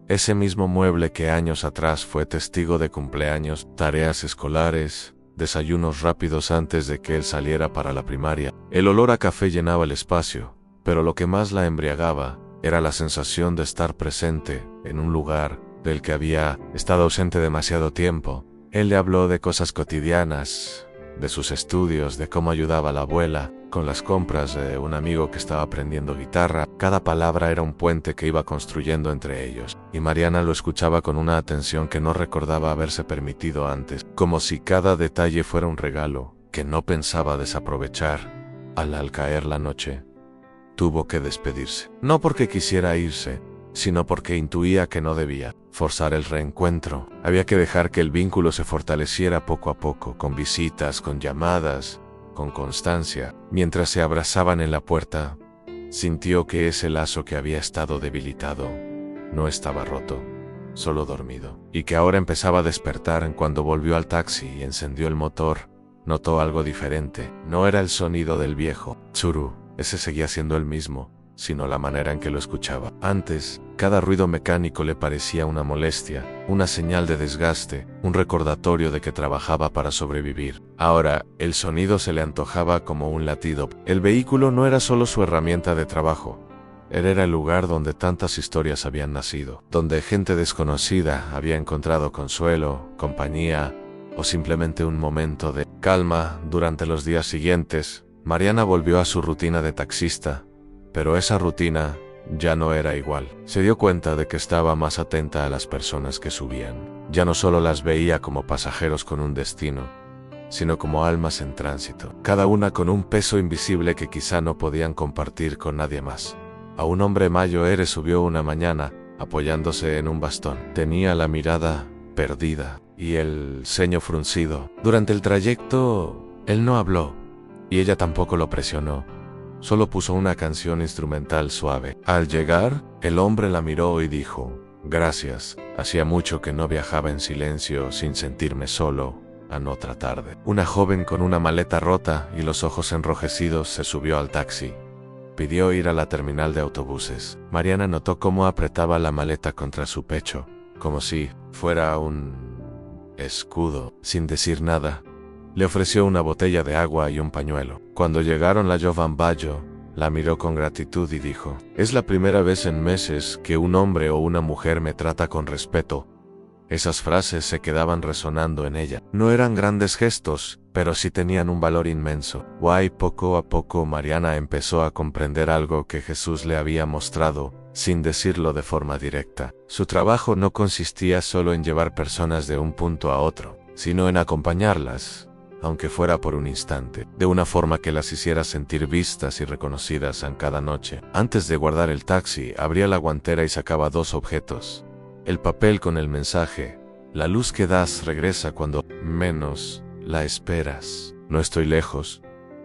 ese mismo mueble que años atrás fue testigo de cumpleaños, tareas escolares, desayunos rápidos antes de que él saliera para la primaria. El olor a café llenaba el espacio, pero lo que más la embriagaba era la sensación de estar presente en un lugar del que había estado ausente demasiado tiempo. Él le habló de cosas cotidianas, de sus estudios, de cómo ayudaba a la abuela con las compras, de un amigo que estaba aprendiendo guitarra. Cada palabra era un puente que iba construyendo entre ellos, y Mariana lo escuchaba con una atención que no recordaba haberse permitido antes, como si cada detalle fuera un regalo que no pensaba desaprovechar. Al caer la noche, tuvo que despedirse. No porque quisiera irse, sino porque intuía que no debía forzar el reencuentro. Había que dejar que el vínculo se fortaleciera poco a poco, con visitas, con llamadas, con constancia. Mientras se abrazaban en la puerta, sintió que ese lazo que había estado debilitado no estaba roto, solo dormido, y que ahora empezaba a despertar. Cuando volvió al taxi y encendió el motor, notó algo diferente. No era el sonido del viejo Tsuru, ese seguía siendo el mismo, sino la manera en que lo escuchaba. Antes, cada ruido mecánico le parecía una molestia, una señal de desgaste, un recordatorio de que trabajaba para sobrevivir. Ahora, el sonido se le antojaba como un latido. El vehículo no era solo su herramienta de trabajo, Él era el lugar donde tantas historias habían nacido, donde gente desconocida había encontrado consuelo, compañía o simplemente un momento de calma. Durante los días siguientes, Mariana volvió a su rutina de taxista, pero esa rutina ya no era igual. Se dio cuenta de que estaba más atenta a las personas que subían. Ya no solo las veía como pasajeros con un destino, sino como almas en tránsito, cada una con un peso invisible que quizá no podían compartir con nadie más. A un hombre mayo Ere subió una mañana, apoyándose en un bastón. Tenía la mirada perdida y el ceño fruncido. Durante el trayecto, él no habló, y ella tampoco lo presionó. Solo puso una canción instrumental suave. Al llegar, el hombre la miró y dijo: «Gracias, hacía mucho que no viajaba en silencio sin sentirme solo». En otra tarde, una joven con una maleta rota y los ojos enrojecidos se subió al taxi. Pidió ir a la terminal de autobuses. Mariana notó cómo apretaba la maleta contra su pecho, como si fuera un escudo. Sin decir nada, le ofreció una botella de agua y un pañuelo. Cuando llegaron a Jovan Bayo, la miró con gratitud y dijo: «Es la primera vez en meses que un hombre o una mujer me trata con respeto». Esas frases se quedaban resonando en ella. No eran grandes gestos, pero sí tenían un valor inmenso. Poco a poco Mariana empezó a comprender algo que Jesús le había mostrado, sin decirlo de forma directa. Su trabajo no consistía solo en llevar personas de un punto a otro, sino en acompañarlas, aunque fuera por un instante, de una forma que las hiciera sentir vistas y reconocidas en cada noche. Antes de guardar el taxi, abría la guantera y sacaba 2 objetos. El papel con el mensaje: «La luz que das regresa cuando menos la esperas. No estoy lejos»,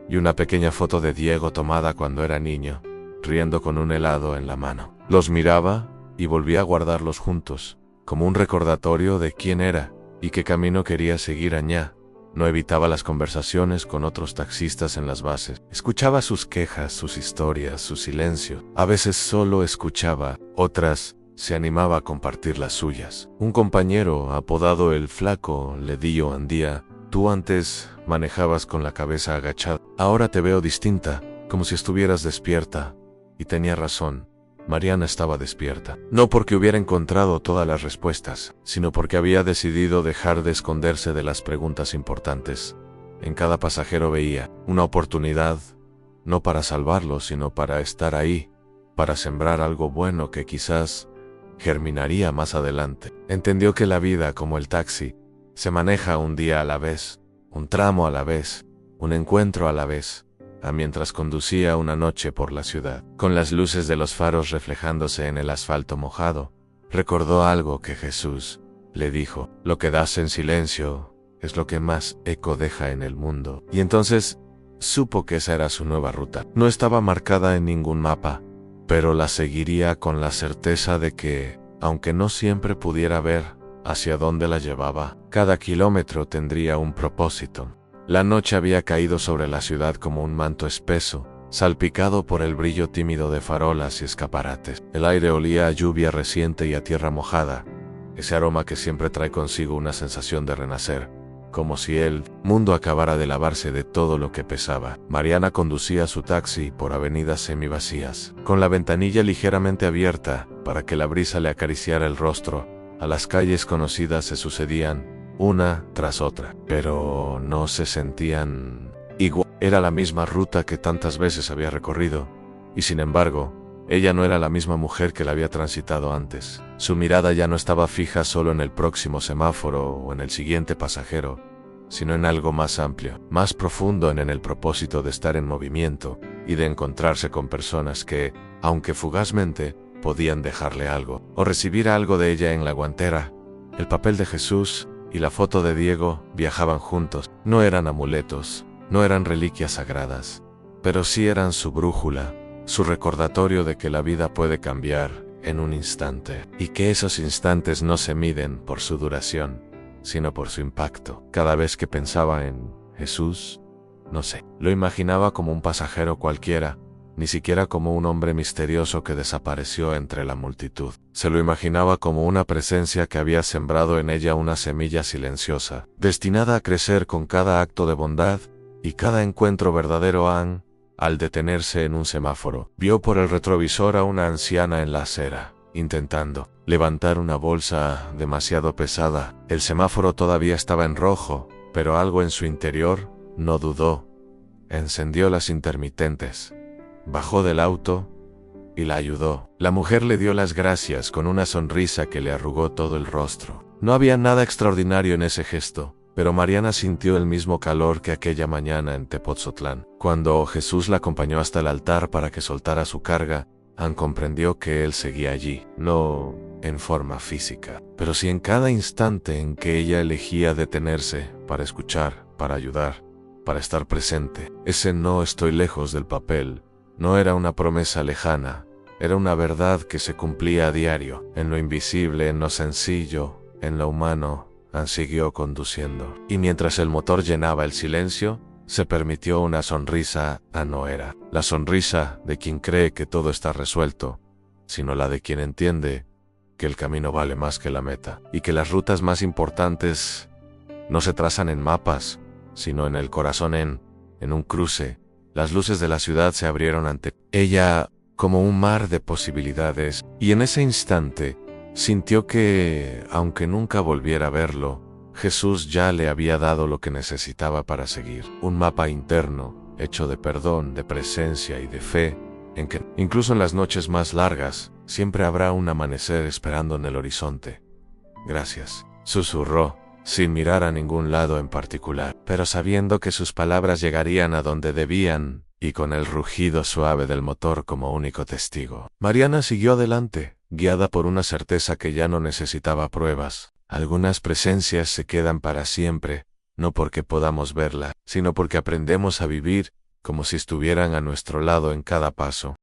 y una pequeña foto de Diego tomada cuando era niño, riendo con un helado en la mano. Los miraba y volvía a guardarlos juntos, como un recordatorio de quién era y qué camino quería seguir allá. No evitaba las conversaciones con otros taxistas en las bases. Escuchaba sus quejas, sus historias, su silencio. A veces solo escuchaba, otras se animaba a compartir las suyas. Un compañero, apodado el Flaco, le dijo un día: «Tú antes manejabas con la cabeza agachada. Ahora te veo distinta, como si estuvieras despierta». Y tenía razón. Mariana estaba despierta. No porque hubiera encontrado todas las respuestas, sino porque había decidido dejar de esconderse de las preguntas importantes. En cada pasajero veía una oportunidad, no para salvarlo, sino para estar ahí, para sembrar algo bueno que quizás germinaría más adelante. Entendió que la vida, como el taxi, se maneja un día a la vez, un tramo a la vez, un encuentro a la vez, mientras conducía una noche por la ciudad, con las luces de los faros reflejándose en el asfalto mojado. Recordó algo que Jesús le dijo: «Lo que das en silencio es lo que más eco deja en el mundo». Y entonces supo que esa era su nueva ruta. No estaba marcada en ningún mapa, pero la seguiría con la certeza de que, aunque no siempre pudiera ver hacia dónde la llevaba, cada kilómetro tendría un propósito. La noche había caído sobre la ciudad como un manto espeso, salpicado por el brillo tímido de farolas y escaparates. El aire olía a lluvia reciente y a tierra mojada, ese aroma que siempre trae consigo una sensación de renacer, como si el mundo acabara de lavarse de todo lo que pesaba. Mariana conducía su taxi por avenidas semivacías, con la ventanilla ligeramente abierta para que la brisa le acariciara el rostro. A las calles conocidas se sucedían, una tras otra, pero no se sentían igual. Era la misma ruta que tantas veces había recorrido, y sin embargo, ella no era la misma mujer que la había transitado antes. Su mirada ya no estaba fija solo en el próximo semáforo o en el siguiente pasajero, sino en algo más amplio, más profundo, en el propósito de estar en movimiento y de encontrarse con personas que, aunque fugazmente, podían dejarle algo, o recibir algo de ella en la guantera. El papel de Jesús y la foto de Diego viajaban juntos. No eran amuletos, no eran reliquias sagradas, pero sí eran su brújula, su recordatorio de que la vida puede cambiar en un instante, y que esos instantes no se miden por su duración, sino por su impacto. Cada vez que pensaba en Jesús, no sé, lo imaginaba como un pasajero cualquiera, ni siquiera como un hombre misterioso que desapareció entre la multitud. Se lo imaginaba como una presencia que había sembrado en ella una semilla silenciosa, destinada a crecer con cada acto de bondad y cada encuentro verdadero. Al detenerse en un semáforo, vio por el retrovisor a una anciana en la acera, intentando levantar una bolsa demasiado pesada. El semáforo todavía estaba en rojo, pero algo en su interior no dudó. Encendió las intermitentes, bajó del auto y la ayudó. La mujer le dio las gracias con una sonrisa que le arrugó todo el rostro. No había nada extraordinario en ese gesto, pero Mariana sintió el mismo calor que aquella mañana en Tepotzotlán. Cuando Jesús la acompañó hasta el altar para que soltara su carga, Ann comprendió que él seguía allí, no en forma física, pero sí en cada instante en que ella elegía detenerse para escuchar, para ayudar, para estar presente. Ese no estoy lejos del papel no era una promesa lejana, era una verdad que se cumplía a diario, en lo invisible, en lo sencillo, en lo humano. Ann siguió conduciendo, y mientras el motor llenaba el silencio, se permitió una sonrisa. No era la sonrisa de quien cree que todo está resuelto, sino la de quien entiende que el camino vale más que la meta, y que las rutas más importantes no se trazan en mapas, sino en el corazón. En un cruce, las luces de la ciudad se abrieron ante ella como un mar de posibilidades, y en ese instante sintió que, aunque nunca volviera a verlo, Jesús ya le había dado lo que necesitaba para seguir. Un mapa interno, hecho de perdón, de presencia y de fe, en que, incluso en las noches más largas, siempre habrá un amanecer esperando en el horizonte. Gracias, susurró, sin mirar a ningún lado en particular, pero sabiendo que sus palabras llegarían a donde debían, y con el rugido suave del motor como único testigo. Mariana siguió adelante, guiada por una certeza que ya no necesitaba pruebas. Algunas presencias se quedan para siempre, no porque podamos verla, sino porque aprendemos a vivir como si estuvieran a nuestro lado en cada paso.